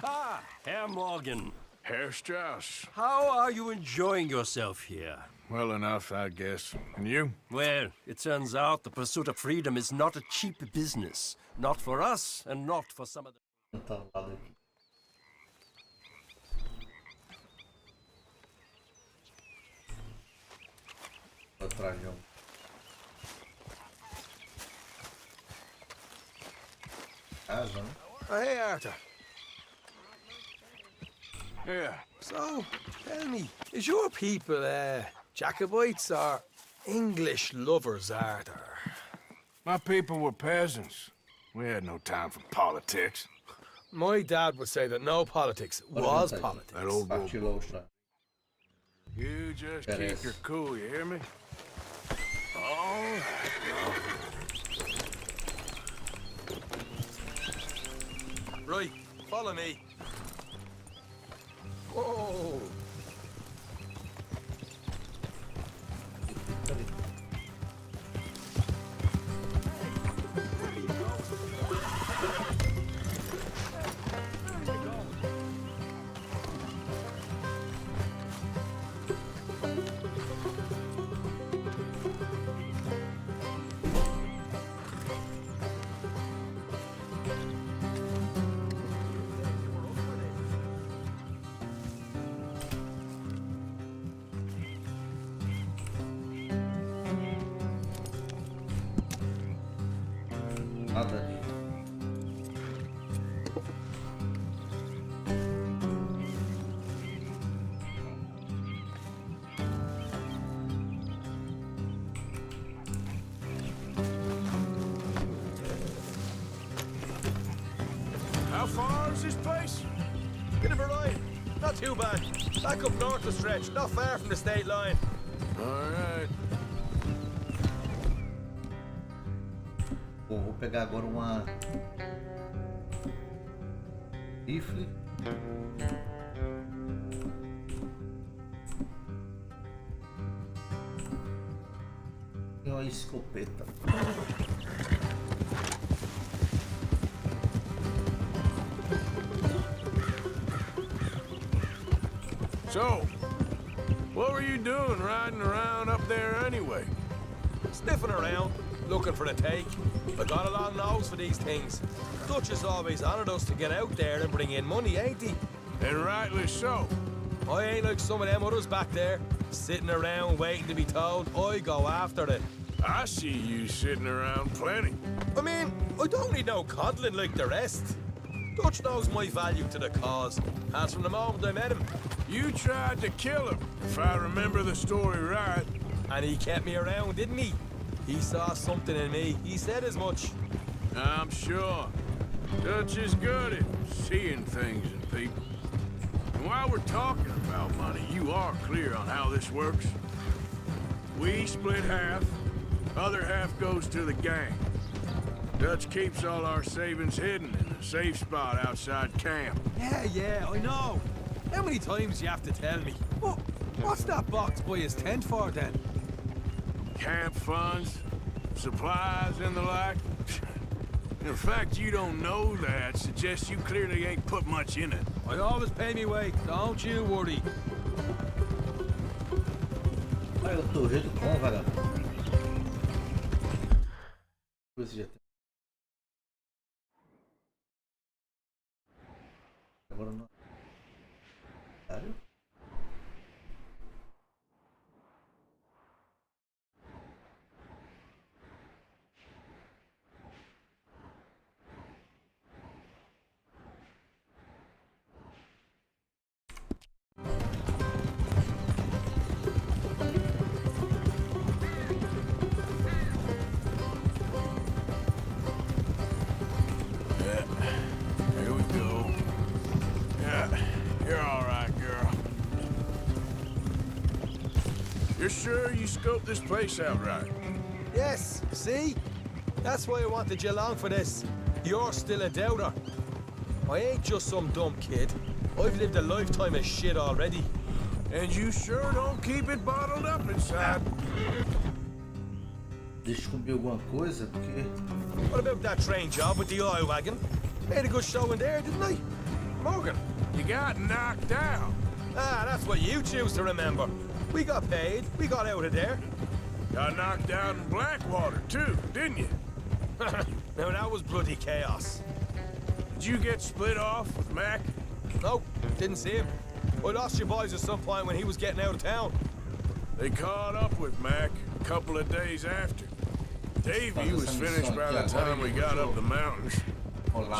Ah, Herr Morgan. Herr Strauss. How are you enjoying yourself here? Well enough, I guess. And you? Well, it turns out the pursuit of freedom is not a cheap business. Not for us, and not for some of the... Oh, hey, Arthur. Yeah. So, tell me, is your people, Jacobites or English lovers, Arthur? My people were peasants. We had no time for politics. My dad would say that no politics was politics. That old You just keep your cool, you hear me? All right. Right, follow me. Whoa. Nada. How far is this place? Bit of a ride. Not too bad. Back up north the stretch, not far from the state line. All right. Bom, vou pegar agora uma rifle. E uma escopeta. So, what were you doing riding around up there anyway? Sniffing around, looking for the take. I got a long nose for these things. Dutch has always honored us to get out there and bring in money, ain't he? And rightly so. I ain't like some of them others back there, sitting around waiting to be told. I go after it. I see you sitting around plenty. I mean, I don't need no coddling like the rest. Dutch knows my value to the cause, as from the moment I met him. You tried to kill him, if I remember the story right. And he kept me around, didn't he? He saw something in me. He said as much. I'm sure. Dutch is good at seeing things in people. And while we're talking about money, you are clear on how this works. We split half, other half goes to the gang. Dutch keeps all our savings hidden in a safe spot outside camp. Yeah, I know. How many times you have to tell me? What's that box by his tent for then? Camp funds, supplies, and the like. The fact you don't know that suggests you clearly ain't put much in it. I always pay me way, don't you worry. Ah, eu tô jeito com, vagabundo. Agora não. Sério? Here we go. Yeah, you're all right, girl. You're sure you scoped this place out right? Yes, see? That's why I wanted you along for this. You're still a doubter. I ain't just some dumb kid. I've lived a lifetime of shit already. And you sure don't keep it bottled up inside. Deixa eu comer alguma coisa, porque... What about that train job with the oil wagon? Made a good show in there, didn't I? Morgan. You got knocked out. Ah, that's what you choose to remember. We got paid. We got out of there. Got knocked out in Blackwater, too, didn't you? Now, that was bloody chaos. Did you get split off with Mac? No, didn't see him. I lost your boys at some point when he was getting out of town. They caught up with Mac a couple of days after. Davey was finished by the time we got up the mountains.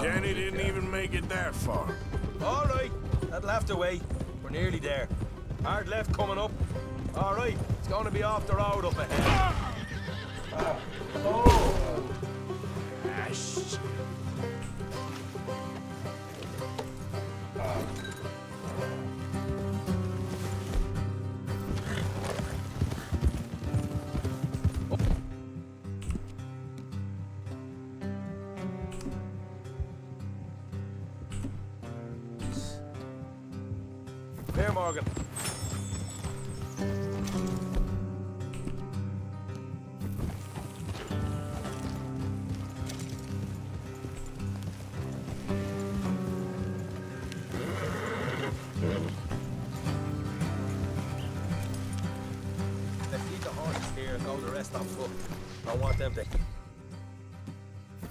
Jenny didn't even make it that far. All right, that'll have to wait. We're nearly there. Hard left coming up. All right, it's going to be off the road up ahead. Here, Morgan. Let's leave the horses here and go the rest on foot. I want them to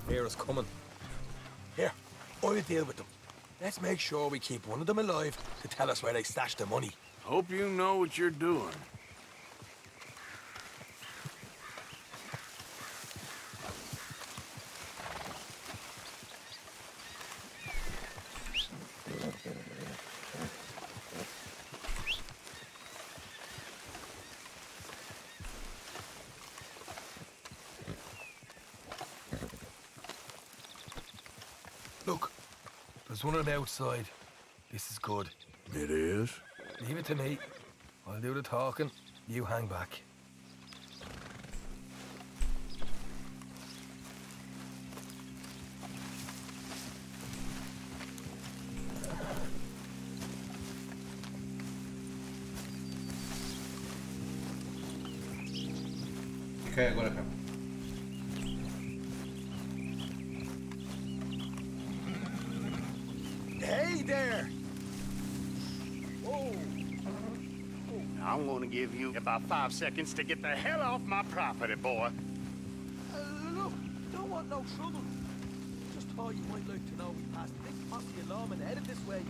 hear us coming. Here, I'll deal with them. Let's make sure we keep one of them alive to tell us where they stashed the money. Hope you know what you're doing. Look, there's one on the outside. This is good. It is? Leave it to me. I'll do the talking. You hang back. Ok, agora cá. Hey there! I'm gonna give you about 5 seconds to get the hell off my property, boy. Look, don't want no trouble. Just thought you might like to know we passed a big posse of lawmen headed this way.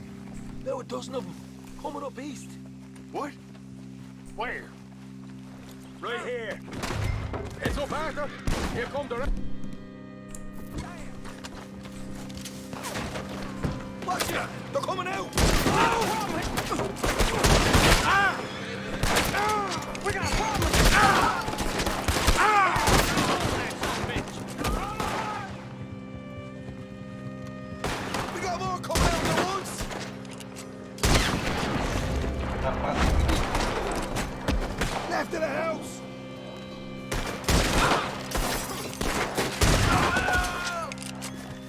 Now a dozen of them, coming up east. What? Where? Right here. Heads up, Arthur. Here come the... Watch ya! They're coming out! We got a problem! We got more coming out at once! Left of the house!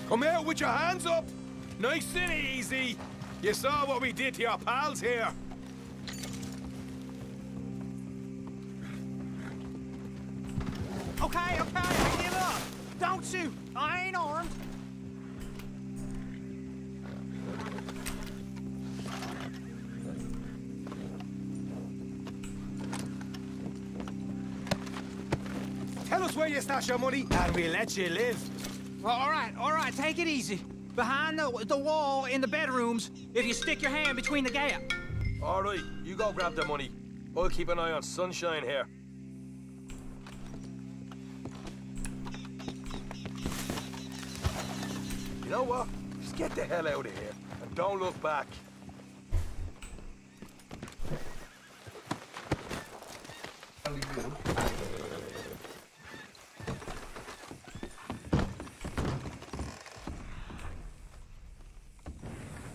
Come out with your hands up! Nice and easy. You saw what we did to your pals here. Okay, I give up. Don't shoot. I ain't armed. Tell us where you stash your money, and we'll let you live. All right, take it easy. Behind the wall in the bedrooms, if you stick your hand between the gap. All right, you go grab the money. I'll keep an eye on Sunshine here. You know what? Just get the hell out of here and don't look back.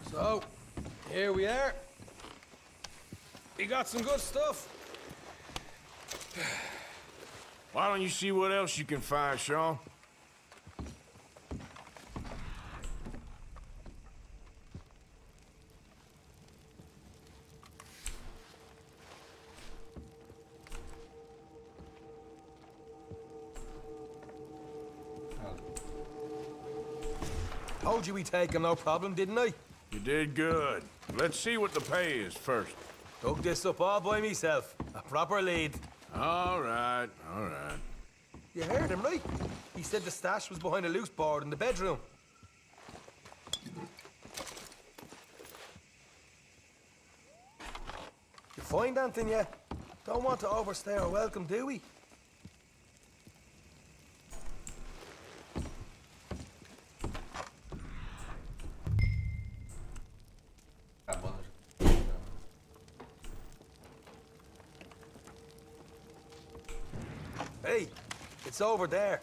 So, here we are. We got some good stuff. Why don't you see what else you can find, Sean? Told you we'd take him, no problem, didn't I? You did good. Let's see what the pay is first. Dug this up all by myself. A proper lead. All right, all right. You heard him, right? He said the stash was behind a loose board in the bedroom. You find anything yet? Don't want to overstay our welcome, do we? Hey, it's over there.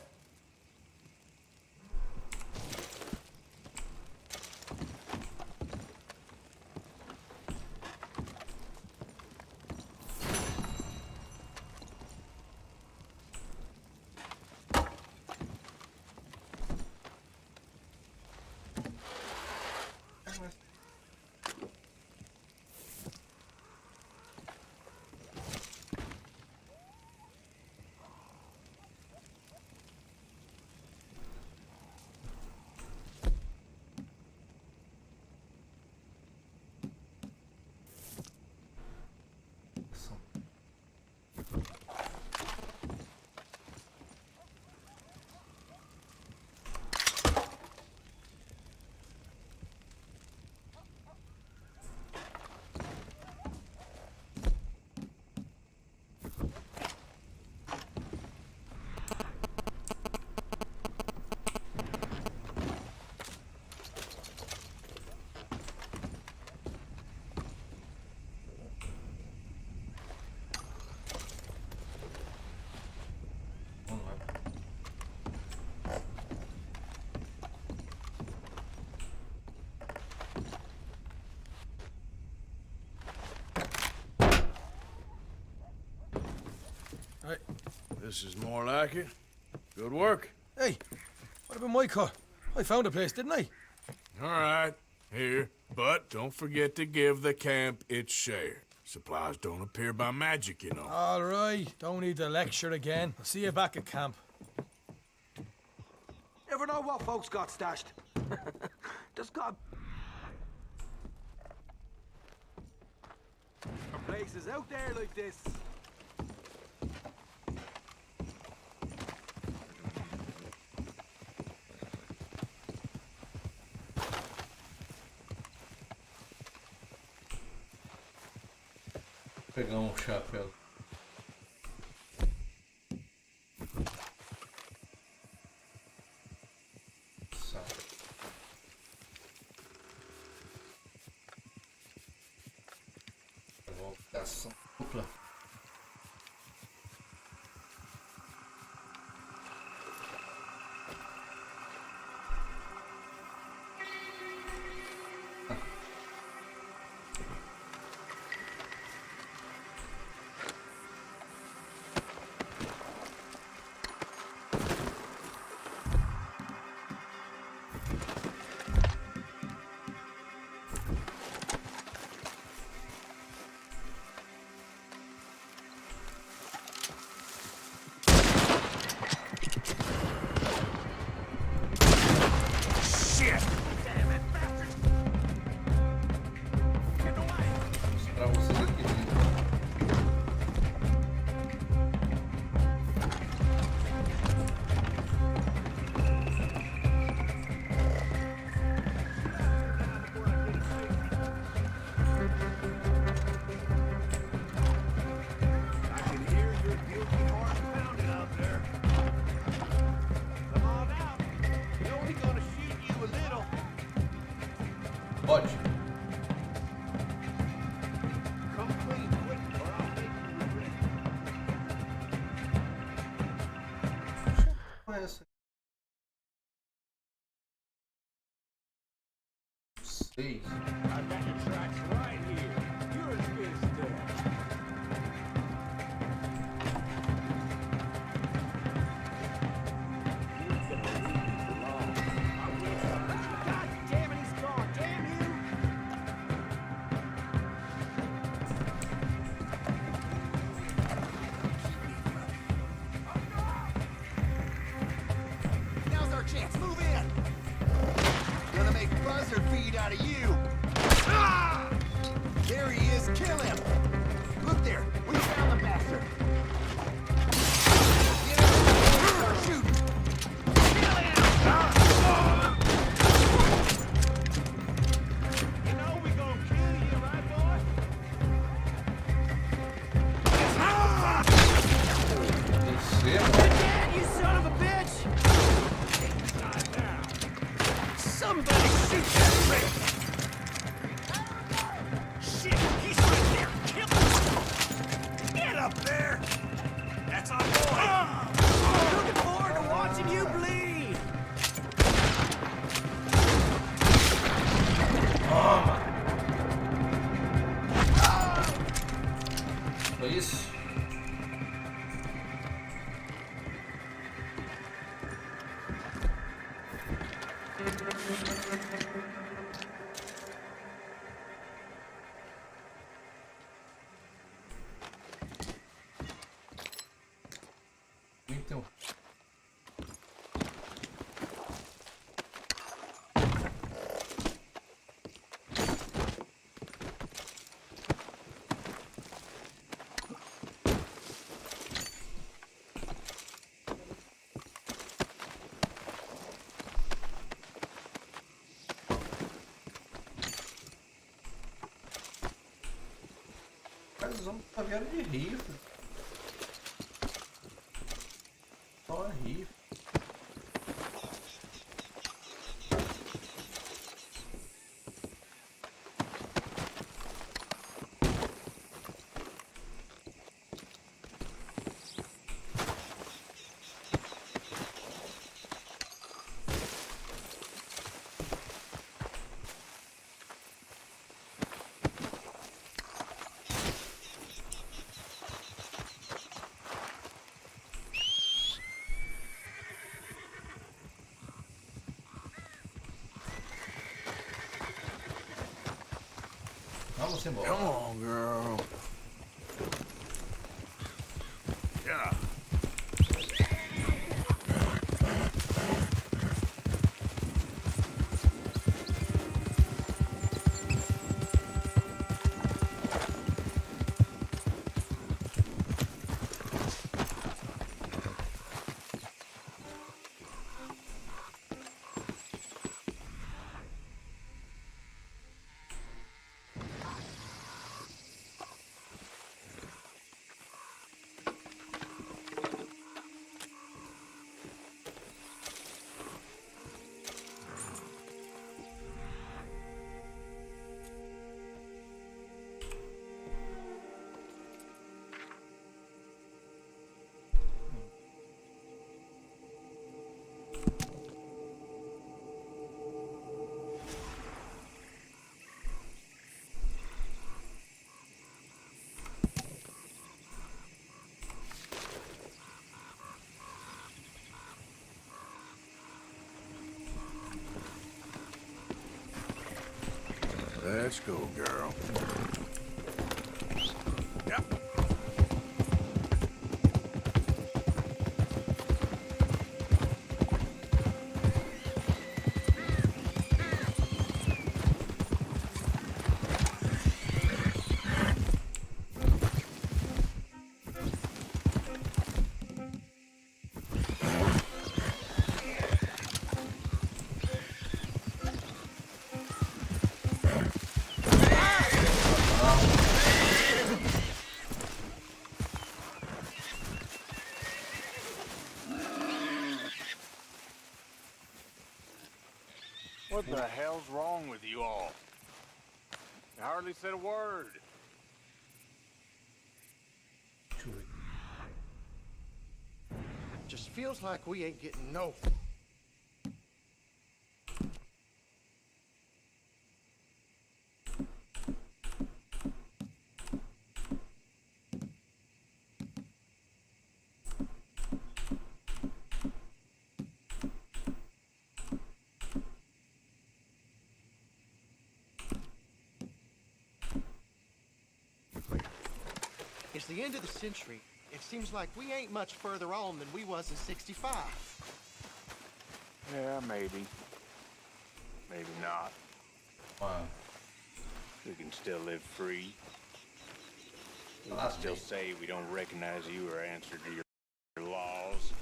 This is more like it. Good work. Hey, what about my car? I found a place, didn't I? All right, here. But don't forget to give the camp its share. Supplies don't appear by magic, you know. All right, don't need to lecture again. I'll see you back at camp. Never know what folks got stashed. Just got... places out there like this. Pegar chapéu. Voltação dupla. Pode. Essa. 6. I've got your tracks right here. You're as good as dead. God damn it, he's gone. Damn you! Now's our chance. Move in. Gonna make buzzer feed out of you. Ah! There he is. Kill him. Look there. We found the bastard. Get him. Start shooting. Kill him. You know we gonna kill you, right, boy? Again, you son of a bitch! Somebody shoot that prick! Shit, he's right there! Kill him! Get up there! That's our boy! Looking forward to watching you bleed! Foi isso? Então. Mas os homens só vieram de rifle. Só rifle. vamos embora. Come on, girl. Yeah. Let's go, girl. Yep. What the hell's wrong with you all? You hardly said a word. Just feels like we ain't getting no. It's the end of the century. It seems like we ain't much further on than we was in '65. Yeah, maybe. Maybe not. Wow. We can still live free. We can still say we don't recognize you or answer to your laws.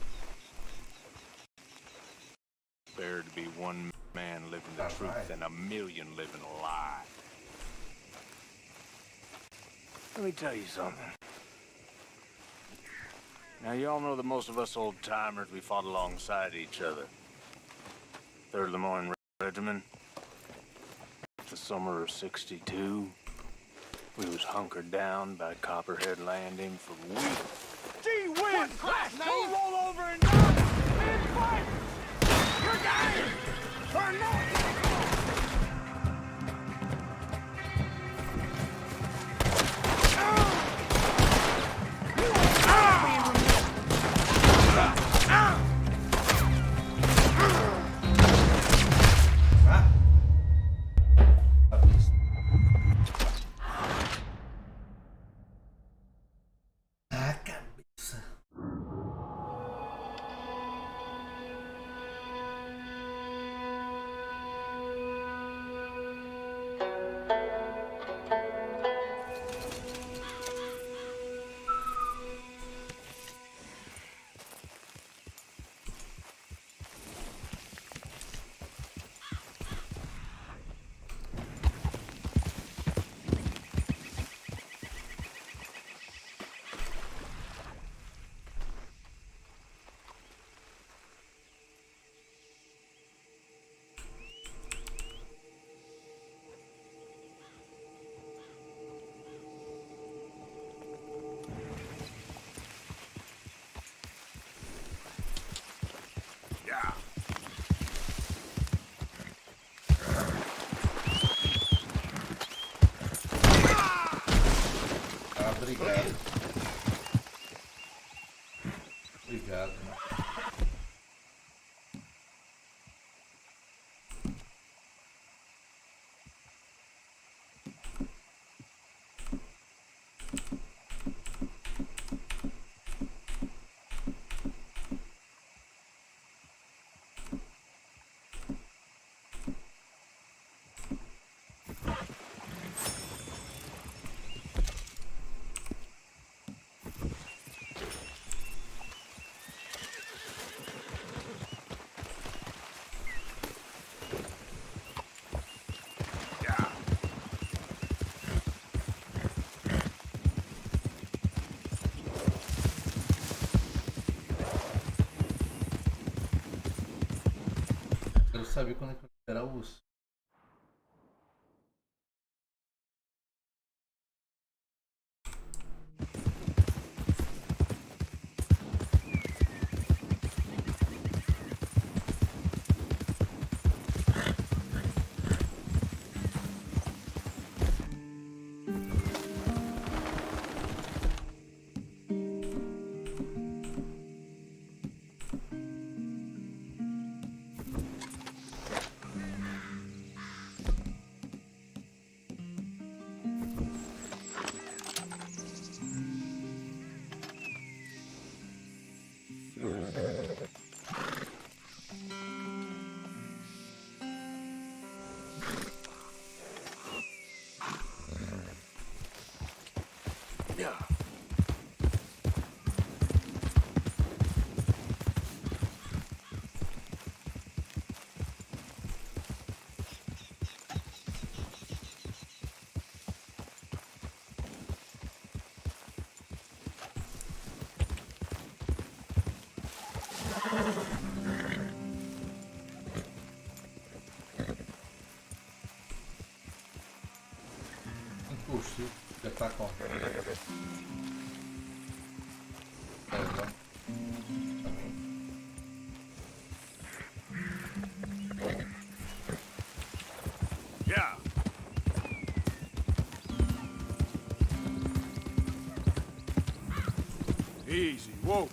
Better to be one man living the truth than a million living a lie. Let me tell you something. Now, you all know that most of us old-timers, we fought alongside each other. 3rd Lemoyne Regiment. The summer of '62. We was hunkered down by Copperhead Landing for weeks. Gee whiz! Don't roll over and die! Man, fight! You're dying! Turn north! Obrigado. Obrigado. saber quando é que vai liberar o urso. Impossível, já tá com. Yeah. Easy, whoa.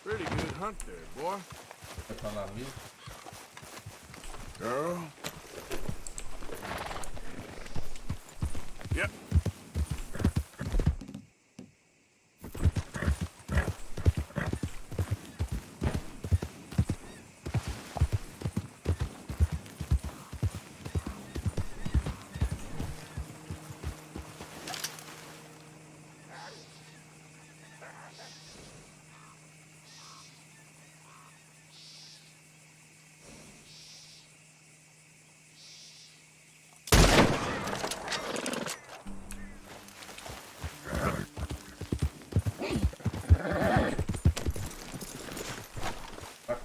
Pretty good hunt there, boy. Girl. Yep.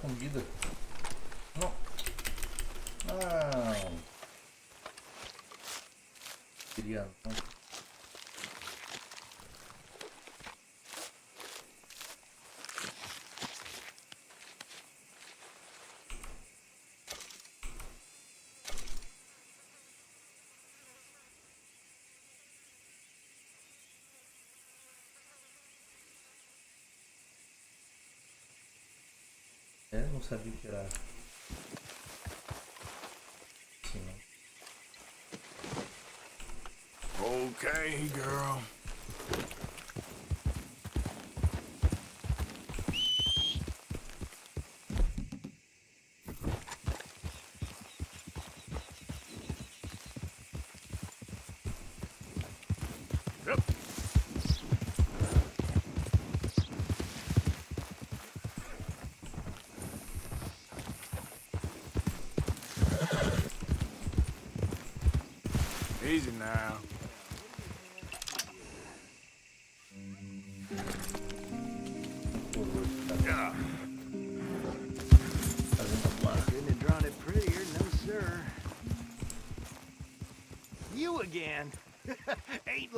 Comida. Não. Não. Queria não. Não sabia que era assim, não. Okay, girl. Yep. Easy now. Yeah. Couldn't have drawn it prettier, no sir. You again? Ain't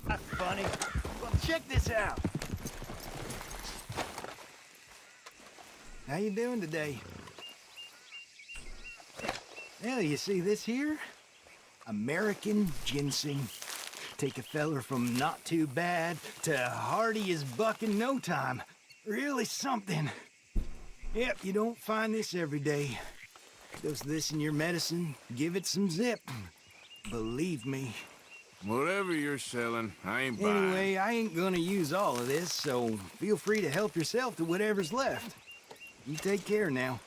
not funny. Well, check this out. How you doing today? Well, you see this here? American ginseng. Take a feller from not too bad to hardy as buck in no time. Really something. Yep, you don't find this every day. Dose this in your medicine, give it some zip. Believe me, Whatever you're selling, I ain't buying. Anyway, I ain't gonna use all of this, so feel free to help yourself to whatever's left. You take care now.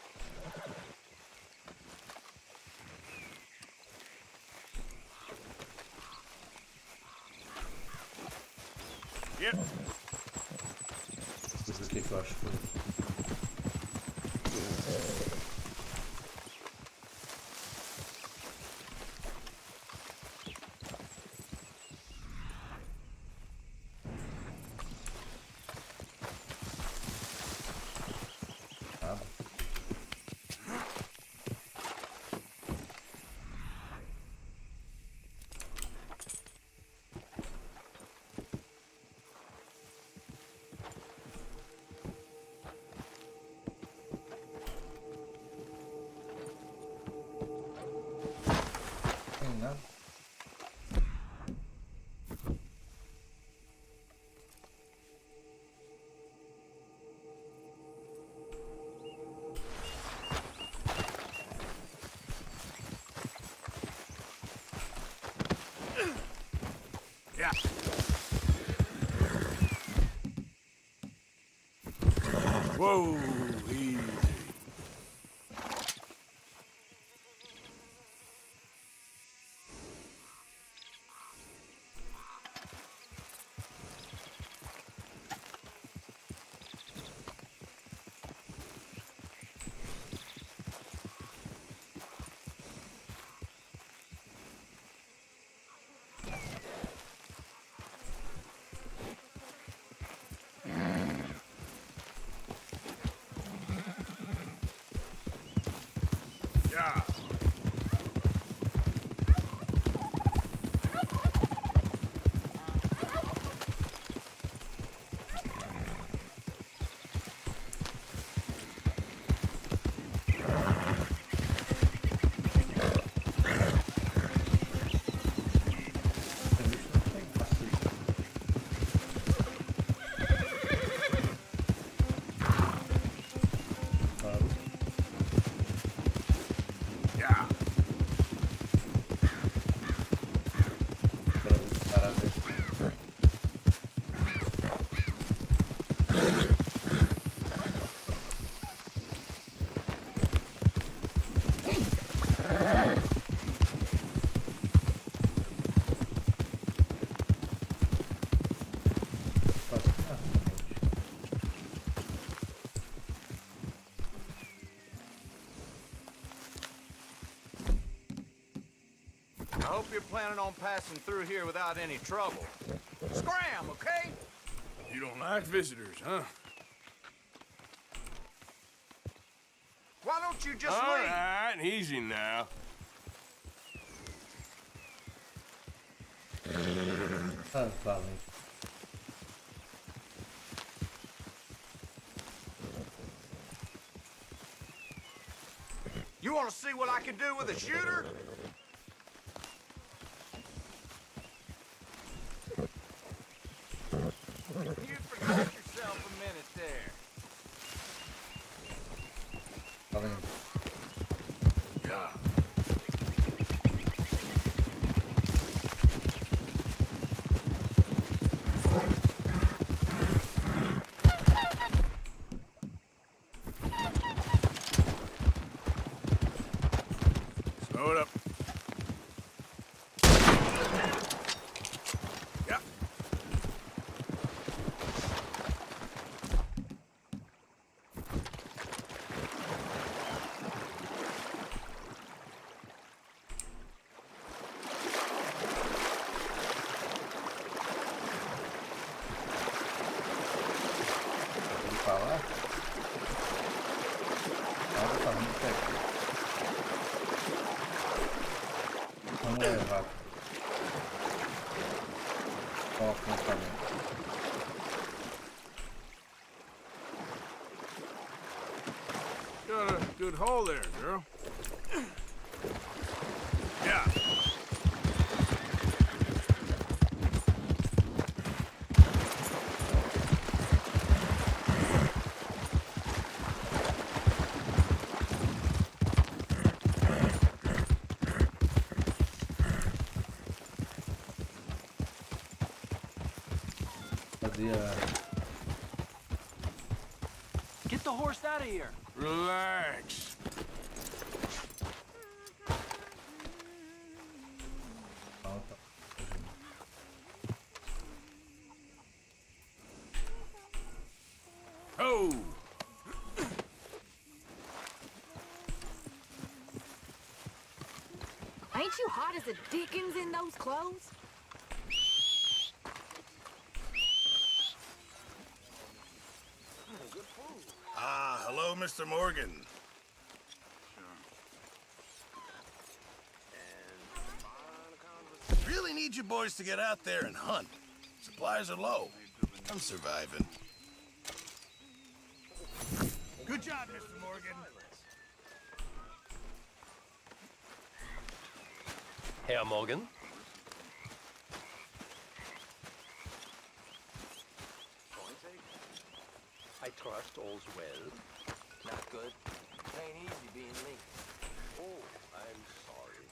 Yep. Deixa eu ver o que eu acho. Yeah. Whoa, easy. Yeah. I hope you're planning on passing through here without any trouble. Scram, okay? You don't like visitors, huh? Why don't you just All leave? right, easy now. You want to see what I can do with a shooter? You forgot yourself a minute there. Yeah. Slow it up. Yeah. Falar? Nada tá muito perto. Vamos levar. Ó, como tá vendo. Got a good hole there, girl. Yeah. Cadê a... Get the horse out of here. Relax. Oh! Ain't you hot as the dickens in those clothes? Ah, hello, Mr. Morgan. Really need you boys to get out there and hunt. Supplies are low. I'm surviving. Good job, Mr. Morgan. Herr Morgan? I trust all's well. Not good. It ain't easy being late. Oh, I'm sorry.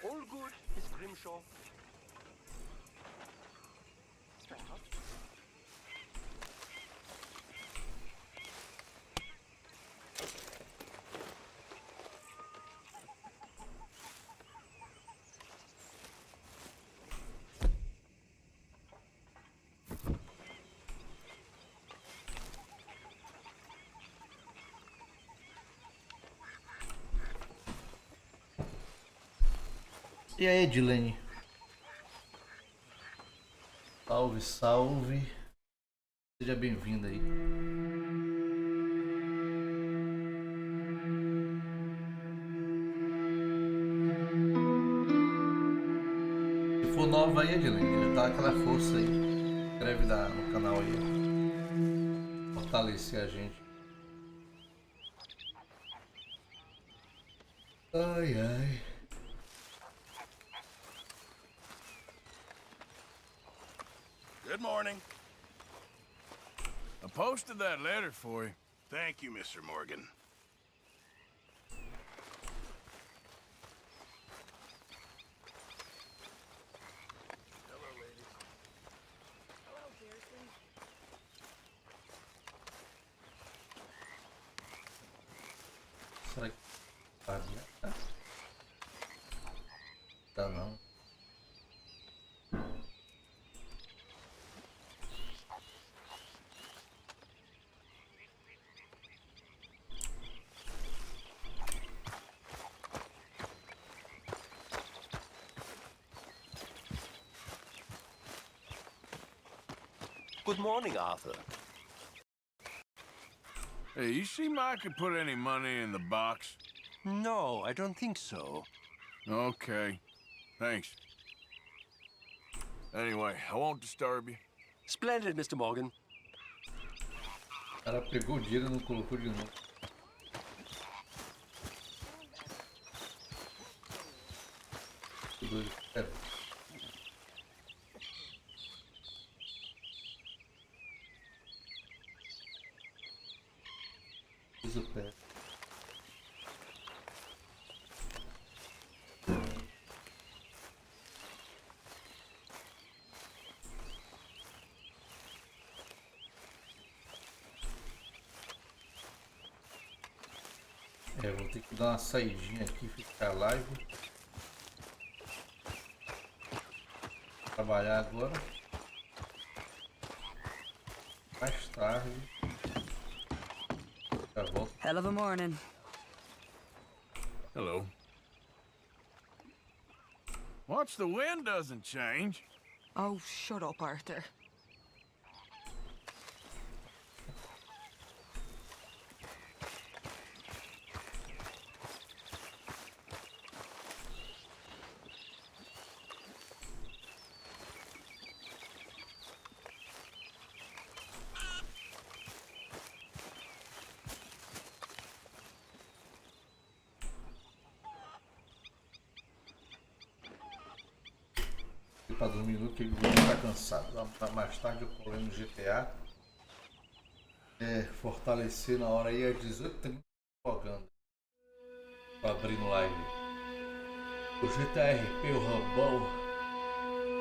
All good, Miss Grimshaw. E aí, Edilene? Salve, salve. Seja bem-vinda aí. Se for nova aí, Edilene, já dá aquela força aí. Se inscreve no canal aí. Fortalecer a gente. Ai, ai. Good morning. I posted that letter for you. Thank you, Mr. Morgan. Hello, ladies. Hello, Pearson. Será que tá não? Good morning, Arthur. Hey, you see I could put any money in the box? No, I don't think so. Okay. Thanks. Anyway, I won't disturb you. Splendid, Mr. Morgan. O cara pegou o dinheiro e não colocou de novo. Fiz o pé. Vou ter que dar uma saidinha aqui, ficar live. Trabalhar agora. Mais tarde. Já volto. Hell of a morning. Hello. Watch the wind doesn't change. Oh, shut up, Arthur. Para dormir no que ele está cansado. Mais tarde eu colo no GTA. Fortalecer na hora aí às 18h jogando. Tô abrindo live. O GTRP, o Rambão.